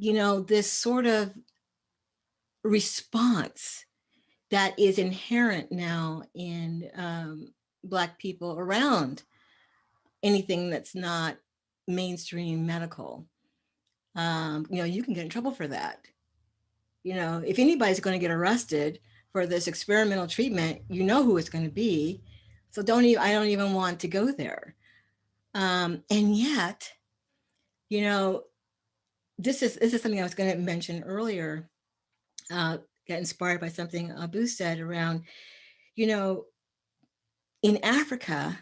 this sort of response that is inherent now in Black people around anything that's not mainstream medical. You can get in trouble for that. If anybody's going to get arrested for this experimental treatment, you know who it's going to be. So I don't even want to go there. And yet, you know, this is something I was going to mention earlier. Get inspired by something Abu said around, you know, in Africa,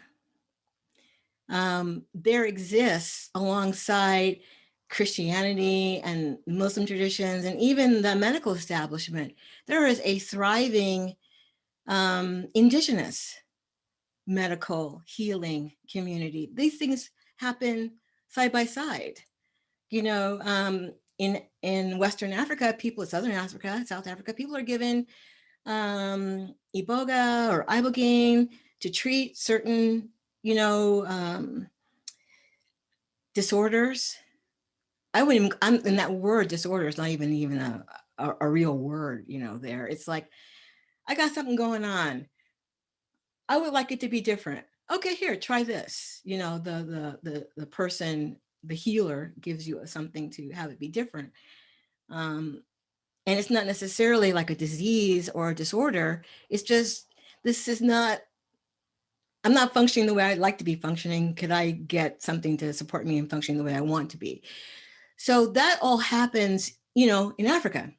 there exists alongside Christianity and Muslim traditions and even the medical establishment, there is a thriving indigenous medical healing community. These things happen side by side. You know, in Western Africa, people, Southern Africa, South Africa, people are given iboga or ibogaine to treat certain, you know, disorders. I wouldn't even, I'm in that word disorder is not even a real word, you know, there. It's like, I got something going on. I would like it to be different. Okay, here, try this. You know, the person, the healer gives you something to have it be different. And it's not necessarily like a disease or a disorder. It's just, this is not, I'm not functioning the way I'd like to be functioning. Could I get something to support me in functioning the way I want to be? So that all happens, you know, in Africa.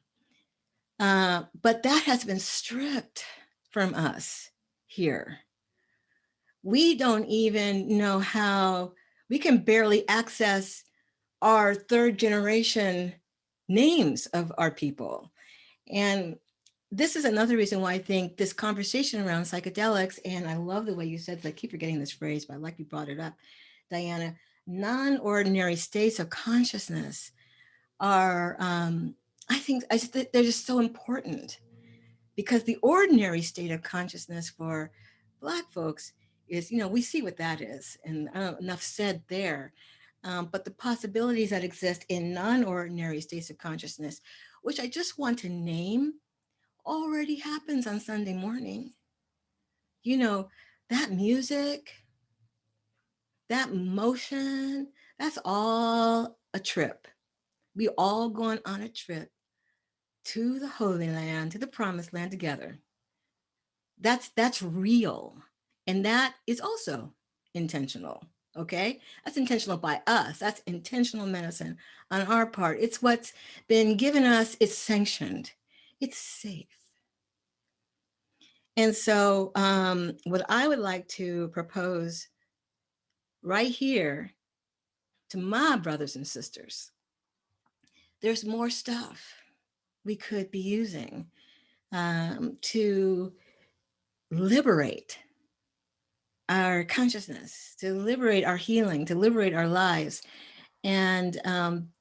But that has been stripped from us here. We don't even know how, we can barely access our third generation names of our people. And this is another reason why I think this conversation around psychedelics, and I love the way you said, I keep forgetting this phrase, but I like you brought it up, Diana, non-ordinary states of consciousness are, I think they're just so important, because the ordinary state of consciousness for Black folks is, you know, we see what that is, and enough said there. But the possibilities that exist in non-ordinary states of consciousness, which I just want to name, already happens on Sunday morning. You know, that music, that motion, that's all a trip. We all going on a trip to the Holy Land, to the Promised Land together. That's real. And that is also intentional. Okay, that's intentional by us. That's intentional medicine on our part. It's what's been given us. It's sanctioned. It's safe. And so what I would like to propose right here to my brothers and sisters, there's more stuff we could be using to liberate our consciousness, to liberate our healing, to liberate our lives. And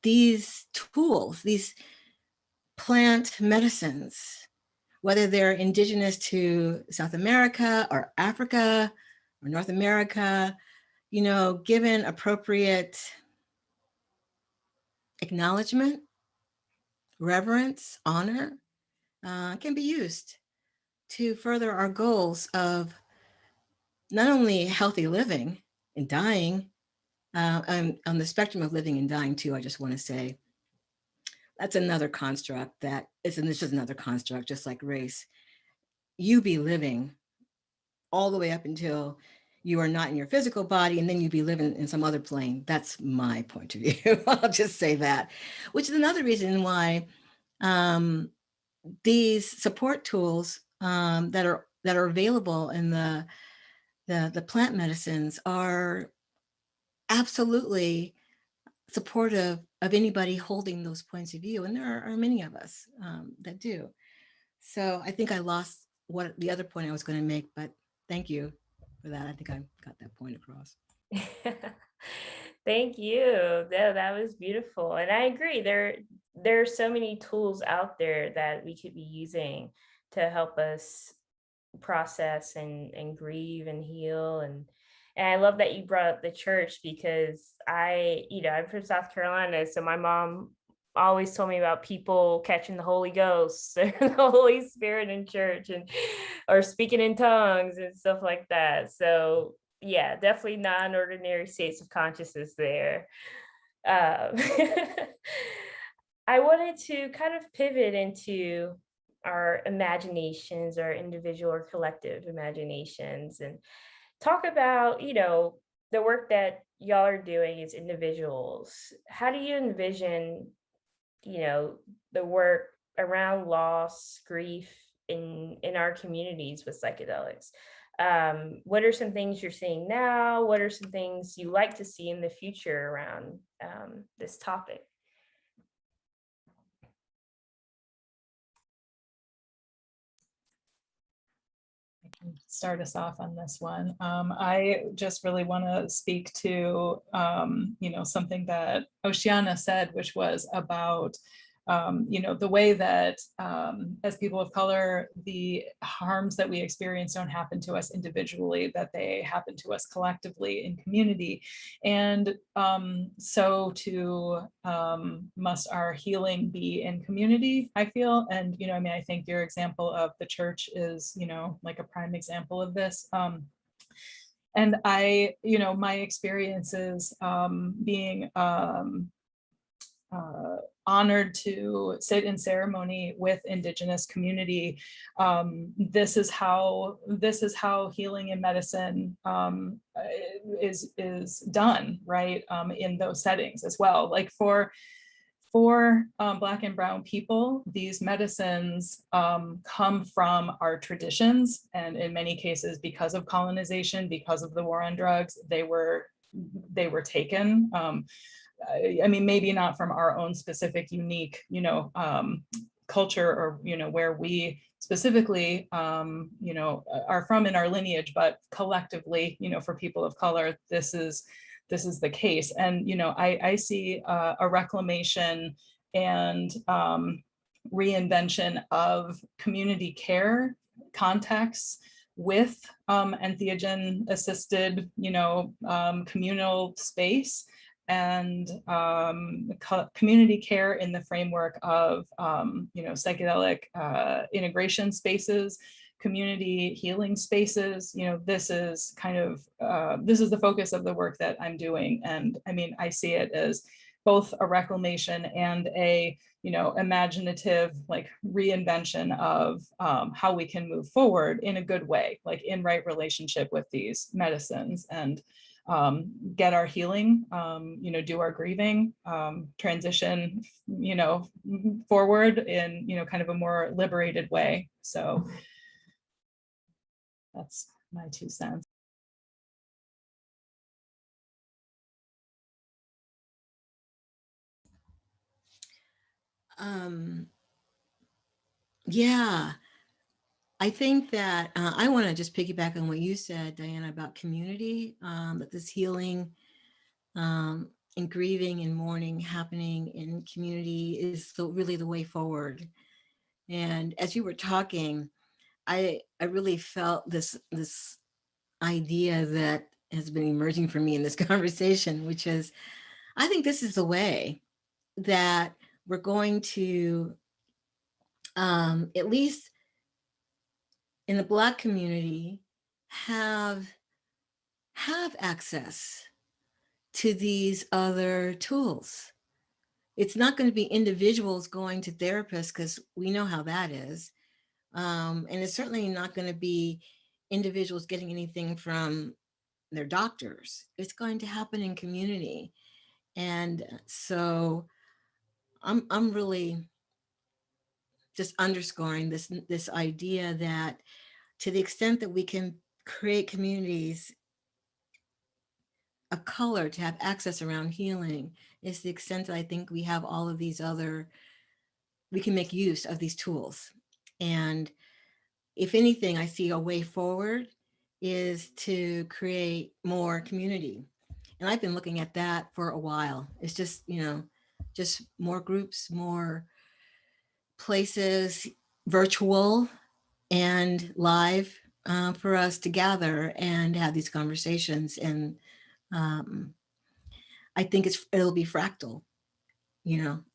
these tools, these plant medicines, whether they're indigenous to South America or Africa or North America, you know, given appropriate acknowledgement, reverence, honor, can be used to further our goals of not only healthy living and dying, on the spectrum of living and dying too, I just want to say, that's another construct that is, and this is another construct, just like race. You be living all the way up until you are not in your physical body, and then you be living in some other plane. That's my point of view. I'll just say that, which is another reason why these support tools that are available in the plant medicines are absolutely supportive of anybody holding those points of view. And there are many of us that do. So I think I lost what the other point I was going to make, but thank you for that. I think I got that point across. Thank you. That was beautiful. And I agree. There are so many tools out there that we could be using to help us process and grieve and heal. And I love that you brought up the church, because I'm from South Carolina, so my mom always told me about people catching the Holy Ghost or the Holy Spirit in church, and or speaking in tongues and stuff like that. So yeah, definitely non-ordinary states of consciousness there. I wanted to kind of pivot into our imaginations, our individual or collective imaginations, and talk about, the work that y'all are doing as individuals. How do you envision, the work around loss, grief in our communities with psychedelics? What are some things you're seeing now? What are some things you like to see in the future around this topic? I can start us off on this one. I just really want to speak to, something that Oceana said, which was about, the way that as people of color, the harms that we experience don't happen to us individually, that they happen to us collectively in community. And so too must our healing be in community, I feel. And, I think your example of the church is, like a prime example of this. And my experiences being honored to sit in ceremony with Indigenous community. This is how healing in medicine is done, right? In those settings as well. Like for Black and Brown people, these medicines come from our traditions, and in many cases, because of colonization, because of the war on drugs, they were taken. Maybe not from our own specific, unique, culture, or where we specifically, are from in our lineage, but collectively, for people of color, this is the case. And I see a reclamation and reinvention of community care contexts with entheogen assisted, communal space, and community care in the framework of psychedelic integration spaces, community healing spaces. This is kind of this is the focus of the work that I'm doing. And I see it as both a reclamation and a imaginative, like, reinvention of how we can move forward in a good way, like in right relationship with these medicines, and get our healing, do our grieving, transition, forward in, kind of a more liberated way. So that's my 2 cents. Yeah, I think that I want to just piggyback on what you said, Diana, about community, that this healing and grieving and mourning happening in community is really the way forward. And as you were talking, I really felt this idea that has been emerging for me in this conversation, which is, I think this is the way that we're going to, at least in the Black community, have access to these other tools. It's not going to be individuals going to therapists, because we know how that is. And it's certainly not going to be individuals getting anything from their doctors. It's going to happen in community. And so I'm really just underscoring this idea that, to the extent that we can create communities of color to have access around healing, is the extent that I think we have all of these other, we can make use of these tools. And if anything, I see a way forward is to create more community. And I've been looking at that for a while. It's just, just more groups, more places, virtual and live, for us to gather and have these conversations. And I think it'll be fractal,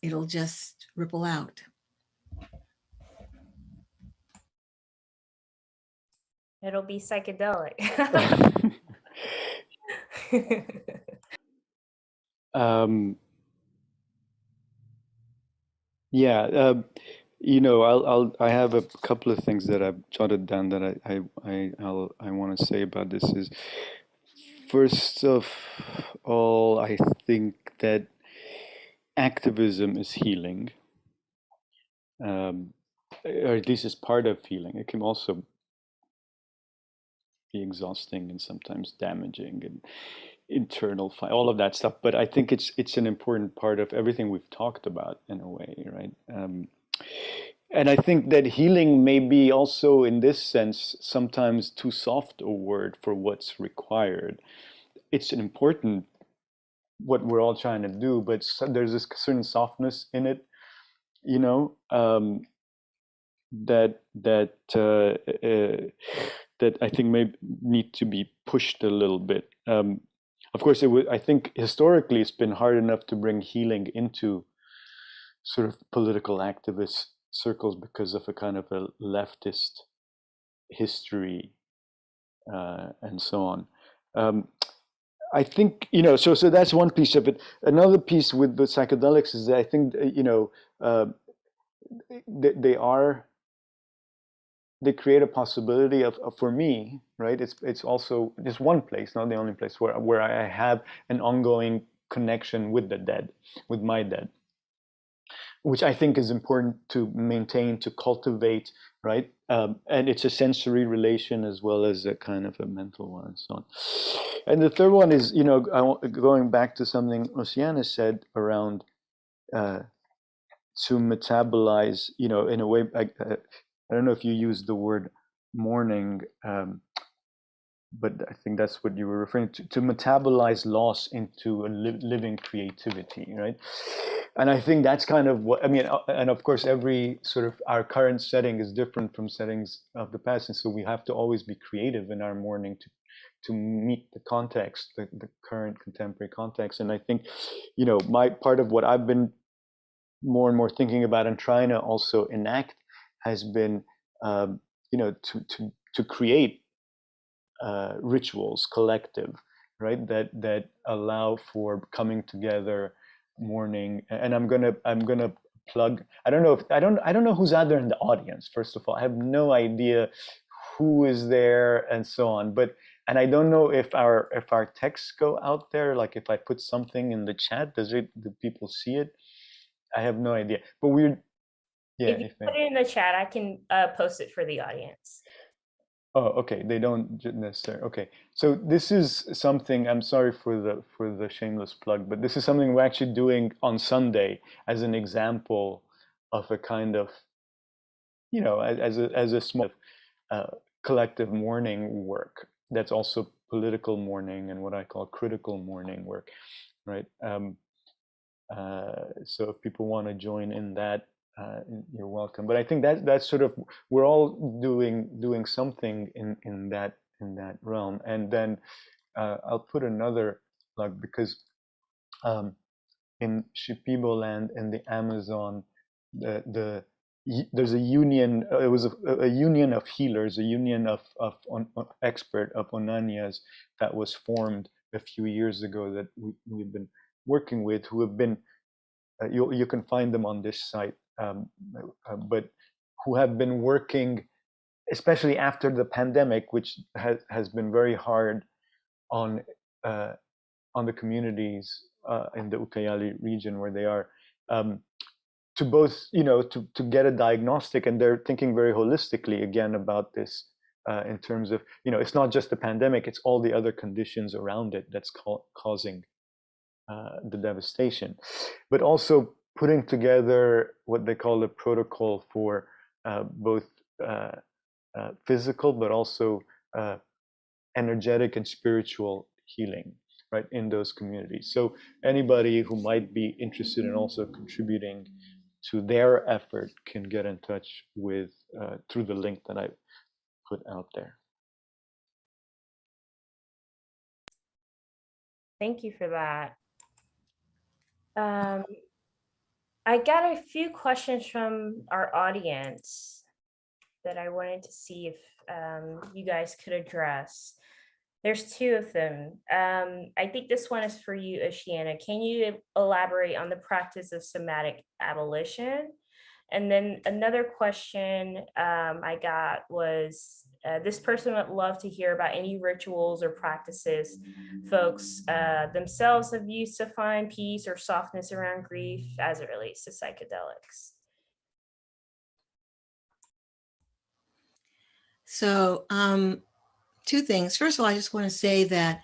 it'll just ripple out. It'll be psychedelic. Yeah, I have a couple of things that I've jotted down that I want to say about this. Is first of all, I think that activism is healing, or at least is part of healing. It can also be exhausting and sometimes damaging and internal fight, all of that stuff. But I think it's an important part of everything we've talked about in a way, right? And I think that healing may be also, in this sense, sometimes too soft a word for what's required. It's an important what we're all trying to do, but there's this certain softness in it, that I think may need to be pushed a little bit. Of course, I think historically it's been hard enough to bring healing into sort of political activist circles because of a kind of a leftist history and so on. I think, so that's one piece of it. Another piece with the psychedelics is that I think, they create a possibility of for me, right? It's also just one place, not the only place where I have an ongoing connection with the dead, with my dead, which I think is important to maintain, to cultivate, right? And it's a sensory relation as well as a kind of a mental one and so on. And the third one is, going back to something Oceana said around to metabolize, in a way, I don't know if you use the word mourning, but I think that's what you were referring to metabolize loss into a living creativity, right? And I think that's kind of what, and of course, every sort of our current setting is different from settings of the past. And so we have to always be creative in our mourning to meet the context, the current contemporary context. And I think, my part of what I've been more and more thinking about and trying to also enact has been, to create rituals, collective, right? That allow for coming together, mourning. And I'm gonna plug. I don't know who's out there in the audience. First of all, I have no idea who is there and so on. And I don't know if our texts go out there. Like if I put something in the chat, do people see it? I have no idea. But if you put it in the chat, I can post it for the audience. Oh, okay. They don't necessarily. Okay. So this is something, I'm sorry for the shameless plug, but this is something we're actually doing on Sunday as an example of a kind of, as a small collective mourning work that's also political mourning and what I call critical mourning work, right? So if people want to join in that, you're welcome. But I think that's sort of, we're all doing something in that realm. And then I'll put another plug because in Shipibo land in the Amazon, there's a union. It was a union of healers, a union of expert of Onanias that was formed a few years ago that we've been working with, who have been you can find them on this site, but who have been working, especially after the pandemic, which has been very hard on the communities in the Ucayali region where they are, to both, to get a diagnostic, and they're thinking very holistically again about this in terms of, it's not just the pandemic, it's all the other conditions around it that's causing the devastation, but also putting together what they call a protocol for both physical, but also energetic and spiritual healing, right, in those communities. So anybody who might be interested in also contributing to their effort can get in touch with through the link that I put out there. Thank you for that. I got a few questions from our audience that I wanted to see if you guys could address. There's two of them. I think this one is for you, Oceana. Can you elaborate on the practice of somatic abolition? And then another question I got was, this person would love to hear about any rituals or practices folks themselves have used to find peace or softness around grief as it relates to psychedelics. So two things. First of all, I just want to say that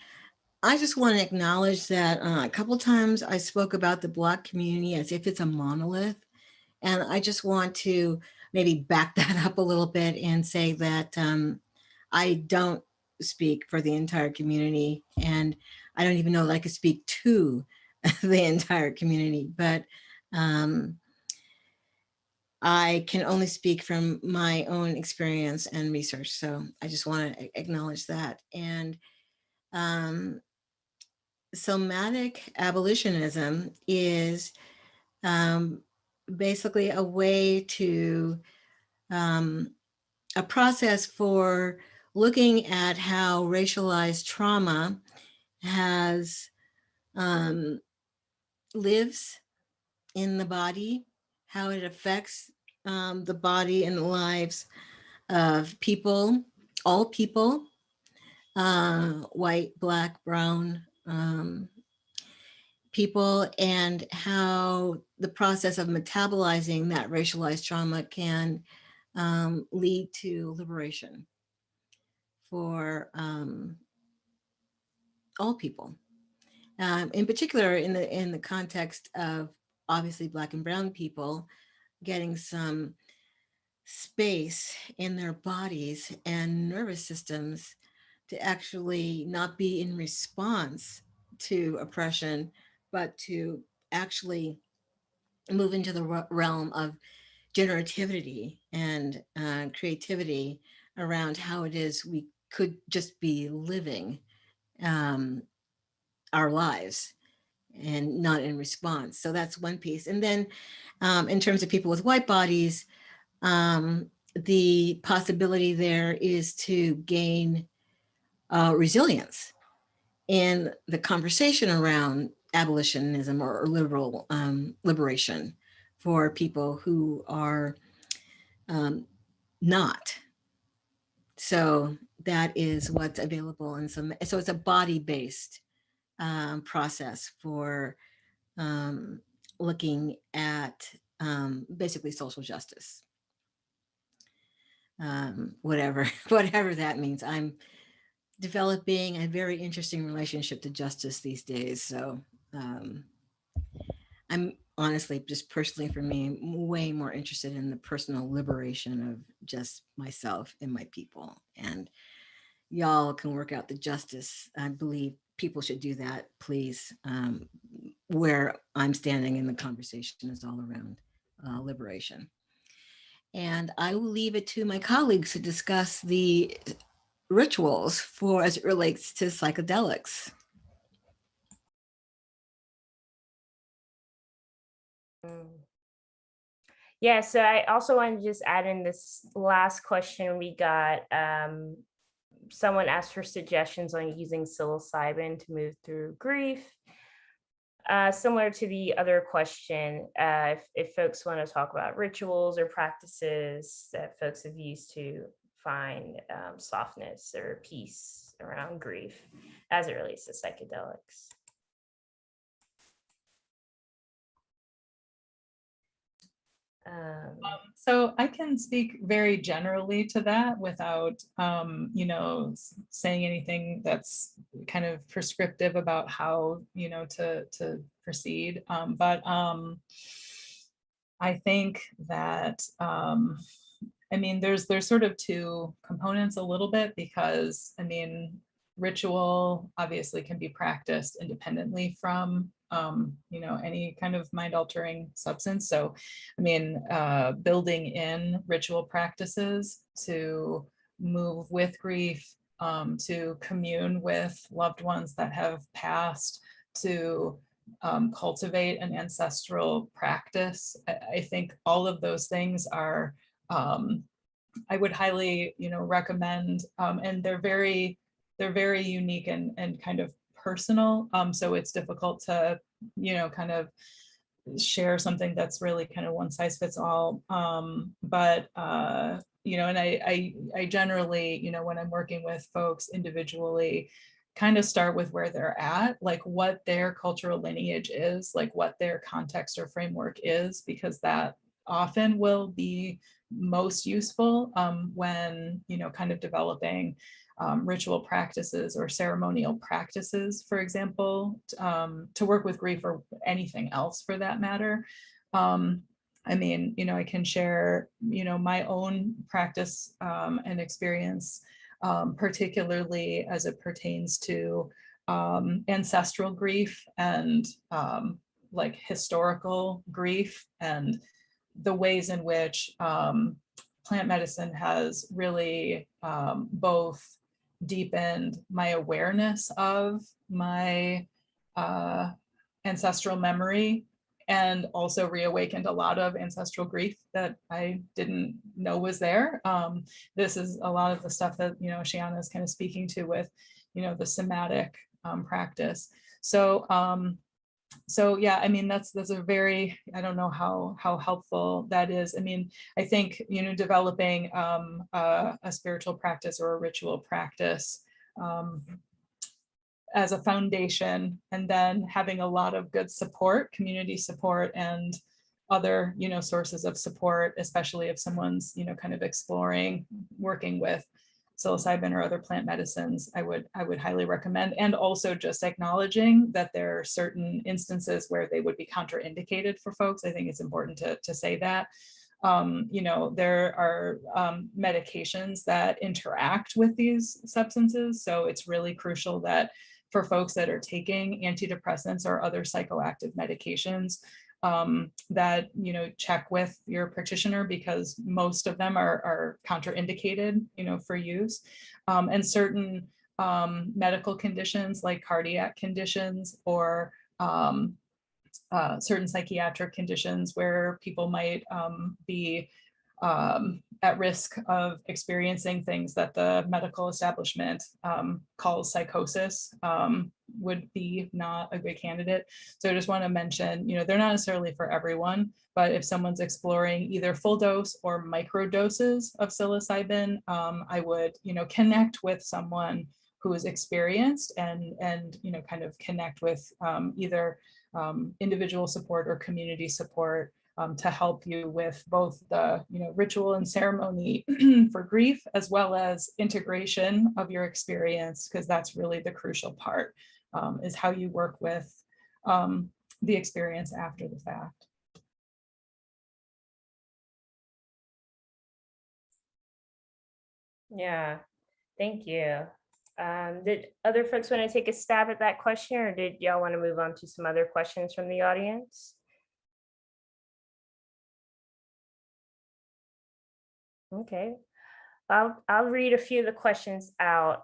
I just want to acknowledge that a couple times I spoke about the Black community as if it's a monolith. And I just want to maybe back that up a little bit and say that I don't speak for the entire community. And I don't even know that I could speak to the entire community. But I can only speak from my own experience and research. So I just want to acknowledge that. And somatic abolitionism is basically a way to, a process for looking at how racialized trauma has lives in the body, how it affects the body and the lives of people, all people, white, Black, brown people, and how the process of metabolizing that racialized trauma can lead to liberation for all people. In particular, in the context of obviously Black and brown people getting some space in their bodies and nervous systems to actually not be in response to oppression, but to actually move into the realm of generativity and creativity around how it is we could just be living our lives and not in response. So that's one piece. And then in terms of people with white bodies, the possibility there is to gain resilience in the conversation around abolitionism or liberal liberation for people who are not. So that is what's available in some, so it's a body-based process for looking at basically social justice. Whatever that means. I'm developing a very interesting relationship to justice these days. So I'm honestly, just personally for me, way more interested in the personal liberation of just myself and my people. And y'all can work out the justice. I believe people should do that, please. Where I'm standing in the conversation is all around liberation. And I will leave it to my colleagues to discuss the rituals for as it relates to psychedelics. Yeah, so I also want to just add in this last question we got. Someone asked for suggestions on using psilocybin to move through grief. Similar to the other question, if folks want to talk about rituals or practices that folks have used to find softness or peace around grief as it relates to psychedelics. So I can speak very generally to that without, saying anything that's kind of prescriptive about how, to proceed. But I think that, there's sort of two components a little bit, because ritual obviously can be practiced independently from any kind of mind-altering substance. So building in ritual practices to move with grief, to commune with loved ones that have passed, to cultivate an ancestral practice. I think all of those things are, I would highly recommend, and they're very unique and kind of personal. So it's difficult to, kind of share something that's really kind of one size fits all. But you know, and I generally, you know, when I'm working with folks individually, kind of start with where they're at, like what their cultural lineage is, like what their context or framework is, because that often will be most useful when, you know, kind of developing ritual practices or ceremonial practices, for example, to work with grief or anything else for that matter. I mean, you know, I can share, you know, my own practice and experience, particularly as it pertains to ancestral grief and like historical grief, and the ways in which plant medicine has really both deepened my awareness of my ancestral memory, and also reawakened a lot of ancestral grief that I didn't know was there. This is a lot of the stuff that, you know, Shiana is kind of speaking to with, you know, the somatic practice. So so yeah, I mean, that's a very, I don't know how helpful that is. I mean, I think, you know, developing a spiritual practice or a ritual practice as a foundation, and then having a lot of good support, community support, and other, you know, sources of support, especially if someone's, you know, kind of exploring working with psilocybin or other plant medicines, I would highly recommend. And also just acknowledging that there are certain instances where they would be contraindicated for folks. I think it's important to say that. You know, there are medications that interact with these substances. So it's really crucial that for folks that are taking antidepressants or other psychoactive medications, that, you know, check with your practitioner, because most of them are contraindicated, you know, for use. And certain medical conditions like cardiac conditions or certain psychiatric conditions where people might be at risk of experiencing things that the medical establishment calls psychosis, would be not a good candidate. So I just want to mention, you know, they're not necessarily for everyone, but if someone's exploring either full dose or micro doses of psilocybin, I would, you know, connect with someone who is experienced and you know, kind of connect with either individual support or community support to help you with both the, you know, ritual and ceremony for grief, as well as integration of your experience, because that's really the crucial part, is how you work with the experience after the fact. Yeah, thank you. Did other folks want to take a stab at that question, or did y'all want to move on to some other questions from the audience? Okay, I'll read a few of the questions out.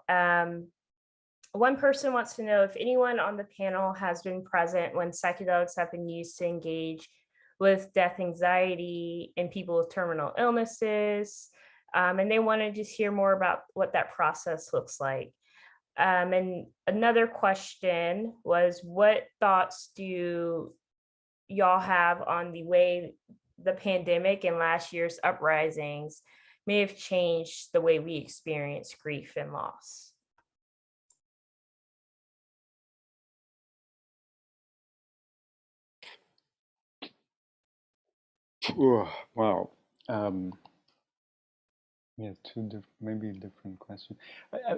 One person wants to know if anyone on the panel has been present when psychedelics have been used to engage with death anxiety in people with terminal illnesses. And they want to just hear more about what that process looks like. And another question was, what thoughts do y'all have on the way the pandemic and last year's uprisings may have changed the way we experience grief and loss? Wow. Yeah, maybe different questions.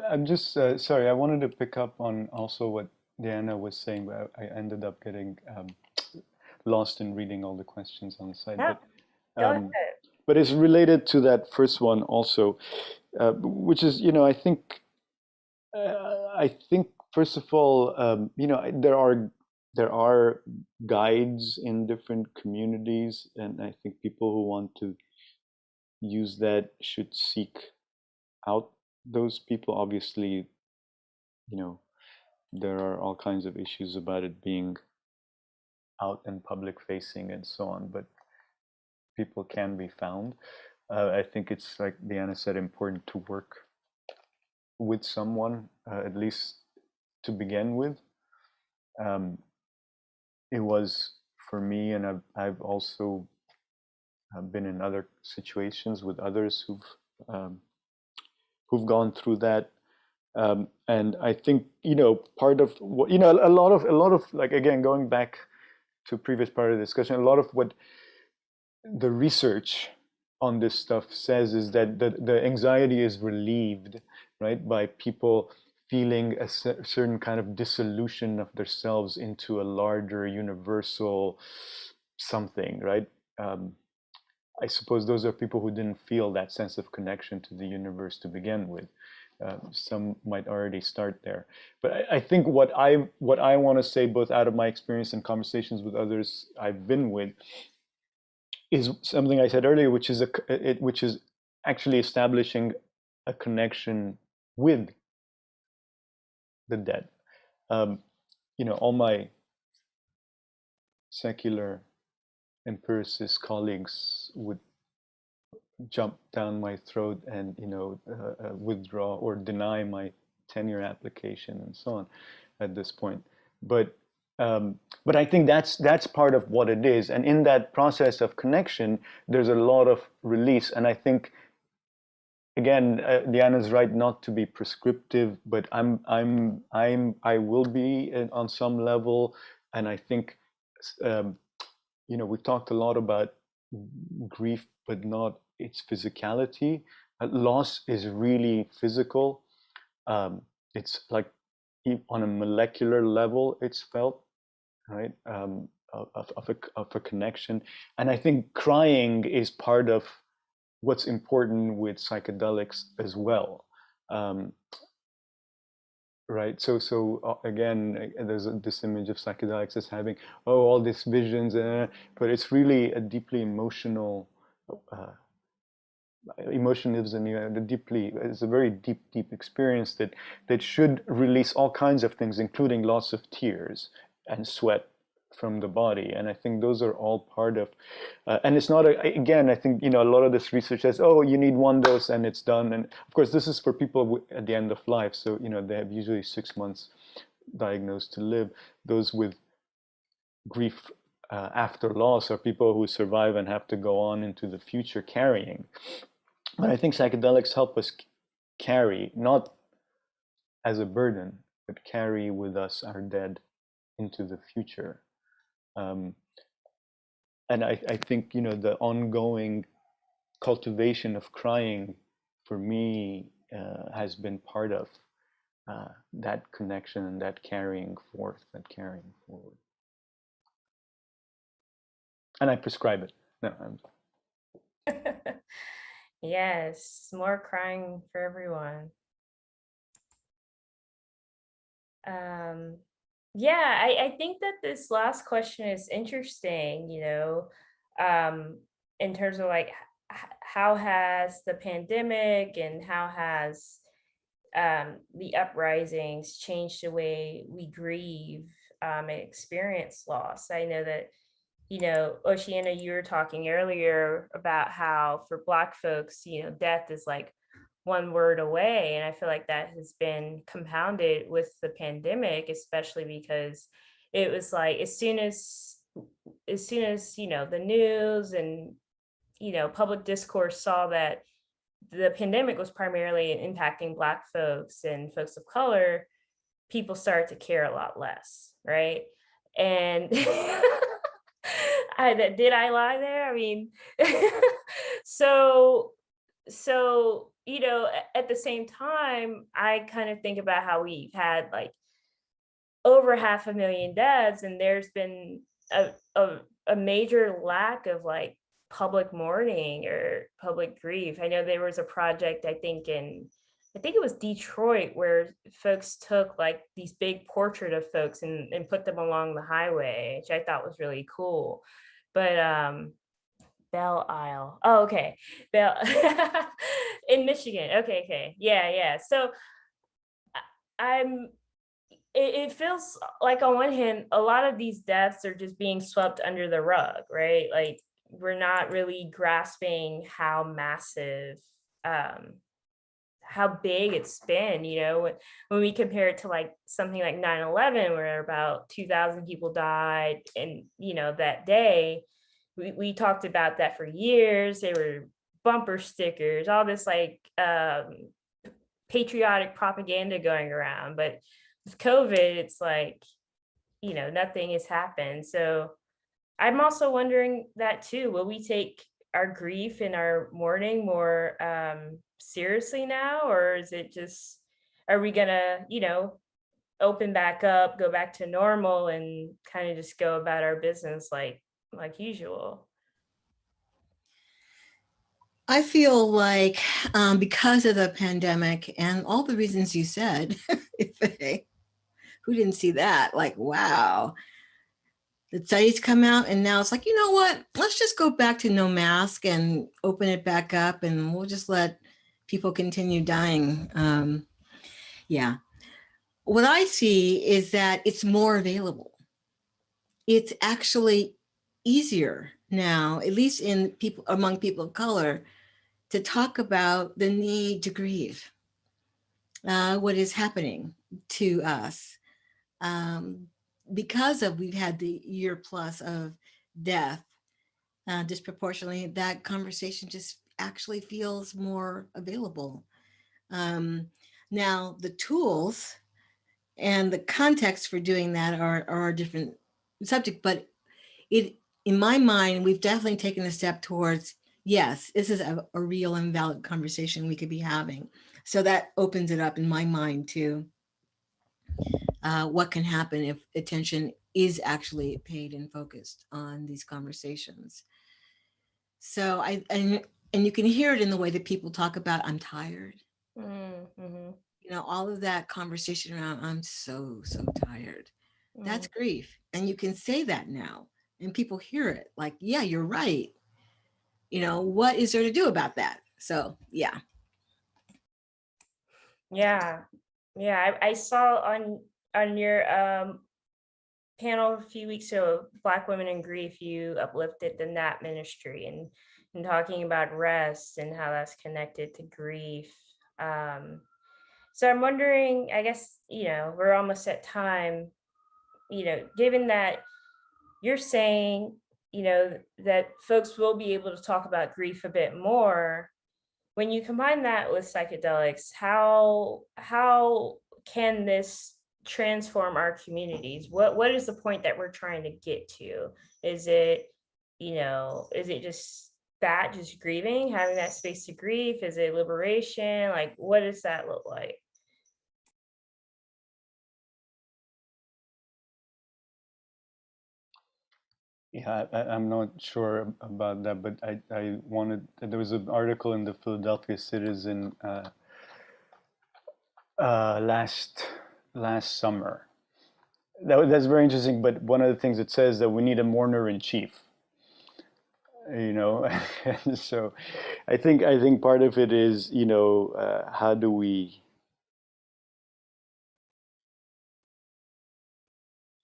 I'm just sorry. I wanted to pick up on also what Diana was saying, but I ended up getting lost in reading all the questions on the side. Yeah, But go ahead. but it's related to that first one also, which is, you know, I think first of all, you know, there are guides in different communities, and I think people who want to use that should seek out those people. Obviously, you know, there are all kinds of issues about it being out and public facing and so on, but people can be found. I think it's, like Diana said, important to work with someone, at least to begin with. It was for me, and I've also been in other situations with others who've gone through that. And I think, part of what, a lot of like, again, going back to previous part of the discussion, a lot of what the research on this stuff says is that the anxiety is relieved, right, by people feeling a certain kind of dissolution of themselves into a larger universal something, right? I suppose those are people who didn't feel that sense of connection to the universe to begin with. Some might already start there, but I think what I want to say, both out of my experience and conversations with others I've been with, is something I said earlier, which is which is actually establishing a connection with the dead. All my secular empiricist colleagues would jump down my throat and withdraw or deny my tenure application and so on at this point. But I think that's part of what it is, and in that process of connection, there's a lot of release. And I think, again, Diana's right not to be prescriptive, but I will be on some level, and I think we talked a lot about grief, but not its physicality. Loss is really physical. It's like on a molecular level, it's felt, right? Of a connection. And I think crying is part of what's important with psychedelics as well. Right. So again, there's this image of psychedelics as having, all these visions, but it's really a deeply emotional, emotionalism. It's a very deep experience that should release all kinds of things, including lots of tears and sweat from the body. And I think those are all part of, and it's not, again, I think, a lot of this research says, you need one dose and it's done. And of course, this is for people at the end of life. So, they have usually 6 months diagnosed to live. Those with grief after loss are people who survive and have to go on into the future carrying. But I think psychedelics help us carry, not as a burden, but carry with us our dead into the future. And I think, the ongoing cultivation of crying for me has been part of that connection and that carrying forward. And I prescribe it. No, Yes, more crying for everyone. Yeah, I think that this last question is interesting, in terms of like how has the pandemic and how has the uprisings changed the way we grieve and experience loss. I know that, Oceana, you were talking earlier about how for Black folks, death is like one word away. And I feel like that has been compounded with the pandemic, especially because it was like as soon as the news and public discourse saw that the pandemic was primarily impacting Black folks and folks of color, people started to care a lot less, right? And did I lie there? I mean, so at the same time, I kind of think about how we've had like over 500,000 deaths, and there's been a major lack of like public mourning or public grief. I know there was a project, I think it was Detroit, where folks took like these big portrait of folks and put them along the highway, which I thought was really cool. But Belle Isle. Oh, okay. Belle in Michigan. Okay. Yeah. So it feels like on one hand, a lot of these deaths are just being swept under the rug, right? Like we're not really grasping how massive how big it's been, when we compare it to like something like 9/11, where about 2,000 people died, and that day, we talked about that for years. There were bumper stickers, all this like patriotic propaganda going around. But with COVID, it's like, nothing has happened. So I'm also wondering that too. Will we take our grief and our mourning more seriously now, or is it just, are we gonna, open back up, go back to normal, and kind of just go about our business like usual? I feel like because of the pandemic and all the reasons you said, who didn't see that? Like, wow, the studies come out and now it's like, you know what? Let's just go back to no mask and open it back up and we'll just let people continue dying. Yeah. What I see is that it's more available. It's actually easier now, at least in people among people of color, to talk about the need to grieve, what is happening to us. Um, because of we've had the year plus of death disproportionately, that conversation just actually feels more available. Um, Now, the tools and the context for doing that are a different subject, but it, in my mind, we've definitely taken a step towards, yes, this is a real and valid conversation we could be having. So that opens it up in my mind to what can happen if attention is actually paid and focused on these conversations. So and you can hear it in the way that people talk about, I'm tired. Mm-hmm. All of that conversation around, I'm so tired. That's Mm. grief. And you can say that now and people hear it like, yeah, you're right. What is there to do about that? So, yeah. Yeah, yeah. I saw on your panel a few weeks ago, Black Women in Grief, you uplifted the NAP ministry and talking about rest and how that's connected to grief. So I'm wondering, I guess, we're almost at time, given that you're saying, that folks will be able to talk about grief a bit more. When you combine that with psychedelics, how can this transform our communities? What is the point that we're trying to get to? Is it, is it just grieving, having that space to grieve? Is it liberation? Like, what does that look like? Yeah, I'm not sure about that, but I wanted, there was an article in the Philadelphia Citizen last summer. That's very interesting, but one of the things it says that we need a mourner in chief, so I think part of it is, how do we,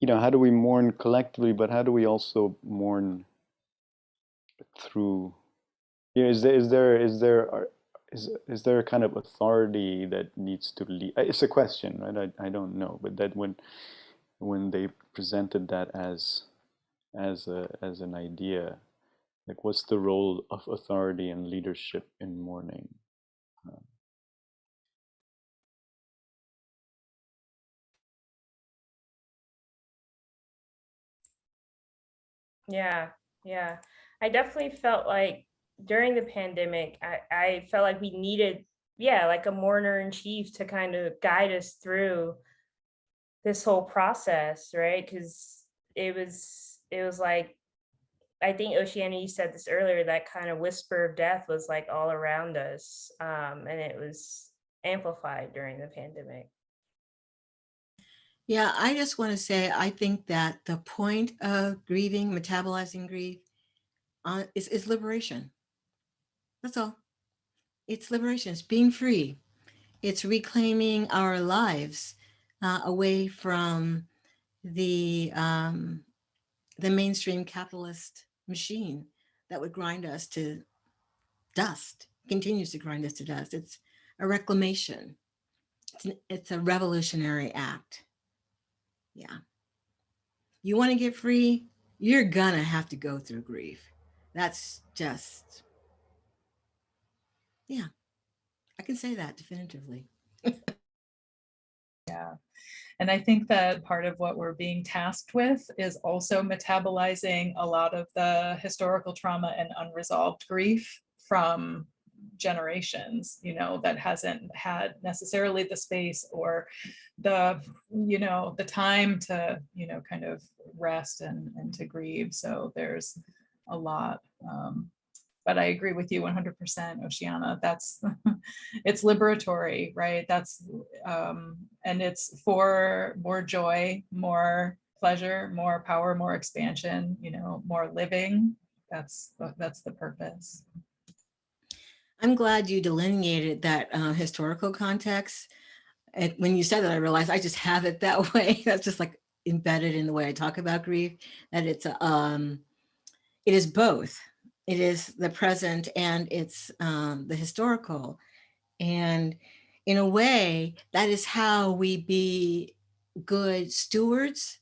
how do we mourn collectively, but how do we also mourn through, is there a kind of authority that needs to lead? It's a question, right? I don't know, but that when they presented that as an idea, like what's the role of authority and leadership in mourning? Yeah, yeah. I definitely felt like during the pandemic, I felt like we needed, yeah, like a mourner in chief to kind of guide us through this whole process, right? Because it was like, I think Oceana, you said this earlier, that kind of whisper of death was like all around us, and it was amplified during the pandemic. Yeah, I just want to say, I think that the point of grieving, metabolizing grief, is liberation. That's all. It's liberation. It's being free. It's reclaiming our lives away from the mainstream capitalist machine that would grind us to dust, continues to grind us to dust. It's a reclamation. It's a revolutionary act. Yeah. You want to get free, you're gonna have to go through grief. That's just, yeah, I can say that definitively. Yeah. And I think that part of what we're being tasked with is also metabolizing a lot of the historical trauma and unresolved grief from generations, you know, that hasn't had necessarily the space or the, you know, the time to, you know, kind of rest and to grieve. So there's a lot. But I agree with you 100%, Oceana. That's, it's liberatory, right? That's, and it's for more joy, more pleasure, more power, more expansion, you know, more living. That's the purpose. I'm glad you delineated that historical context. When you said that, I realized I just have it that way. That's just like embedded in the way I talk about grief, that it is both. It is the present and it's the historical. And in a way, that is how we be good stewards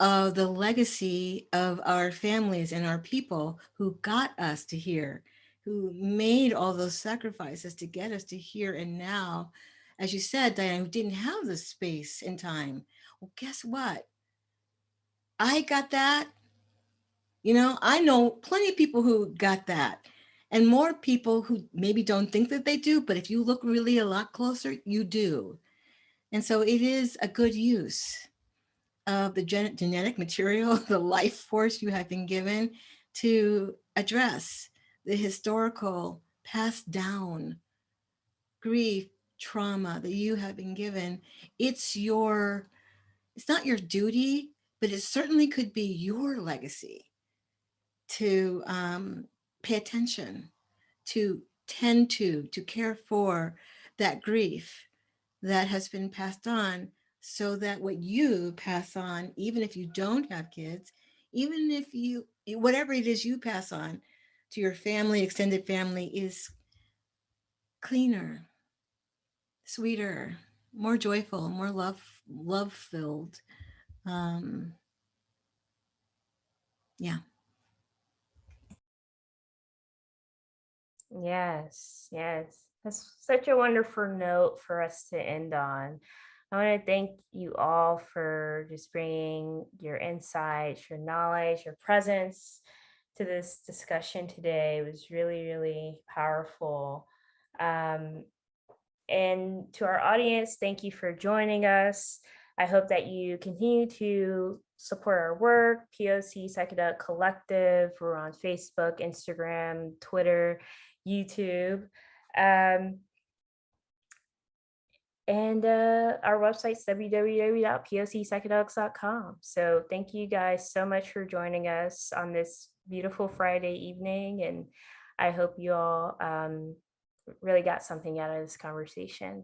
of the legacy of our families and our people who got us to here, who made all those sacrifices to get us to here and now. As you said, Diane, who didn't have the space and time. Well, guess what? I got that. You know, I know plenty of people who got that, and more people who maybe don't think that they do, but if you look really a lot closer, you do. And so it is a good use of the genetic material, the life force you have been given to address the historical passed down grief, trauma that you have been given. It's not your duty, but it certainly could be your legacy to pay attention, to tend to care for that grief that has been passed on, so that what you pass on, even if you don't have kids, even if you, whatever it is you pass on to your family, extended family, is cleaner, sweeter, more joyful, more love filled. Yeah. Yes, yes. That's such a wonderful note for us to end on. I want to thank you all for just bringing your insights, your knowledge, your presence to this discussion today. It was really, really powerful. And to our audience, thank you for joining us. I hope that you continue to support our work, POC Psychedelic Collective. We're on Facebook, Instagram, Twitter, YouTube. And our website's www.pocpsychedelics.com. So thank you guys so much for joining us on this beautiful Friday evening. And I hope you all really got something out of this conversation.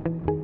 you.